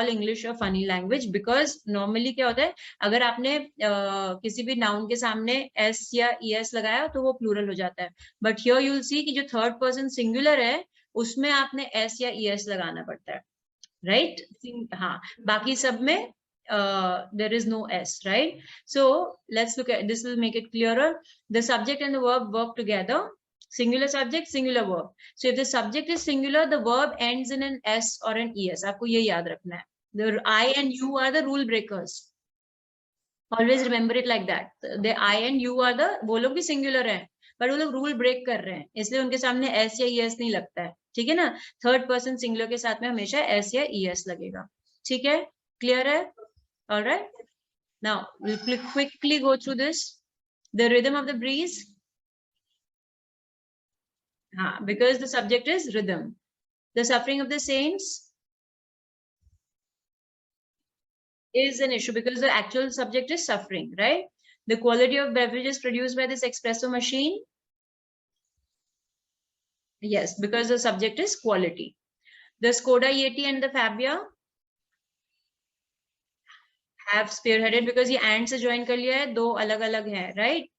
English a funny language, because normally क्या होता है, अगर आपने किसी भी noun के सामने s या es लगाया तो वो plural हो जाता है, but here you will see कि जो third person singular है उसमें आपने s या es लगाना पड़ता है, right? हाँ, बाकी सब में there is no s, right? So let's look at this, will make it clearer. The subject and the verb work together. Singular subject, singular verb. So if the subject is singular, the verb ends in an s or an es. आपको ये याद रखना है. The I and you are the rule breakers. Always remember it like that. The I and you are the, वो लोग भी singular हैं, but वो लोग rule break कर रहे हैं, इसलिए उनके सामने s या es नहीं लगता है. ठीक है ना? Third person singular के साथ में हमेशा s या es लगेगा. ठीक है? Clear है? All right. Now we'll quickly go through this. The rhythm of the breeze. Because the subject is rhythm. The suffering of the saints is an issue because the actual subject is suffering, right? The quality of beverages produced by this espresso machine. Yes, because the subject is quality. The Skoda Yeti and the Fabia have spearheaded because ये and से join कर लिया है, दो अलग-अलग हैं, right?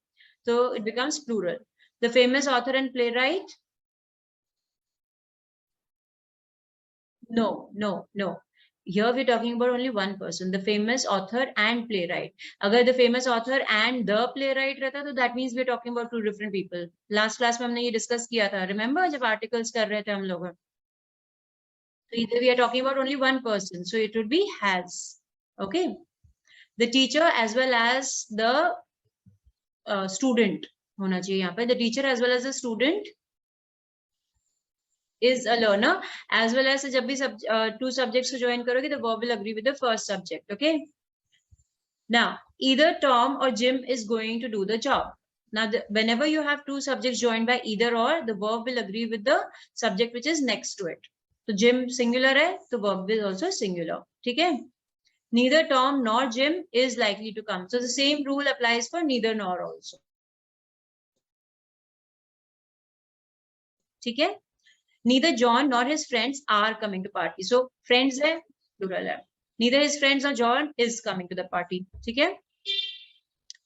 So it becomes plural. The famous author and playwright. No. Here we're talking about only one person, the famous author and playwright. Agar the famous author and the playwright रहता तो that means we're talking about two different people. Last class में हमने ये discuss किया था. Remember जब articles कर रहे थे हम लोग. So either we are talking about only one person, so it would be has. Okay. The teacher as well as the student होना चाहिए यहाँ पे. The teacher as well as the student is a learner, as well as जब भी two subjects को join करोगे, the verb will agree with the first subject. Okay. Now either Tom or Jim is going to do the job. Now whenever you have two subjects joined by either or, the verb will agree with the subject which is next to it. So Jim singular है, the verb is also singular. ठीक है? Neither Tom nor Jim is likely to come. So the same rule applies for neither nor also. ठीक है? Neither John nor his friends are coming to party. So friends है, plural है. Neither his friends nor John is coming to the party. ठीक है?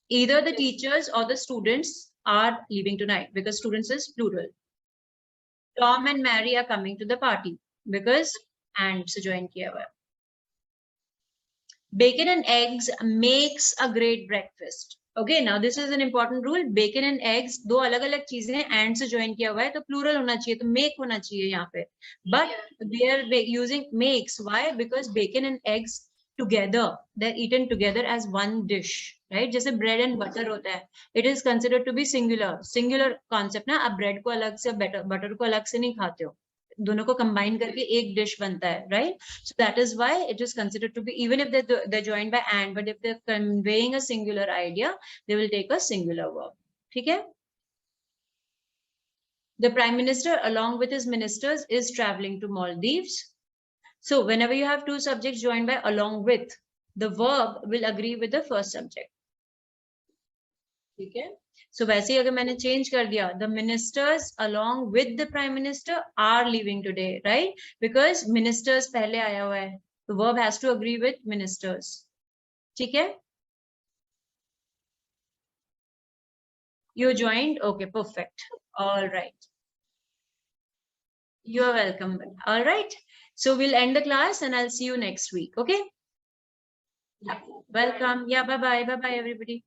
Either the teachers or the students are leaving tonight because students is plural. Tom and Mary are coming to the party because and से join किया हुआ है. Bacon and eggs makes a great breakfast. Okay, now this is an important rule. Bacon and eggs दो अलग-अलग चीजें हैं and से join किया हुआ है तो plural होना चाहिए, तो make होना चाहिए यहाँ पे. But they are using makes. Why? Because bacon and eggs together, they're eaten together as one dish, right? जैसे bread and butter होता है. It is considered to be singular concept ना. आप bread को अलग से butter को अलग से नहीं खाते हो. दोनों को combine करके एक dish बनता है, right? So that is why it is considered to be, even if they're joined by and, but if they're conveying a singular idea, they will take a singular verb. ठीक है? The Prime Minister along with his ministers is traveling to Maldives. So whenever you have two subjects joined by along with, the verb will agree with the first subject. ठीक है? So वैसे ही अगर मैंने change कर दिया, the ministers along with the prime minister are leaving today, right? Because ministers पहले आया हुआ है, the verb has to agree with ministers. ठीक है? You joined? Okay, perfect. All right. You're welcome. All right. So we'll end the class and I'll see you next week. Okay. Yeah. Welcome. Yeah. Bye-bye. Bye-bye, everybody.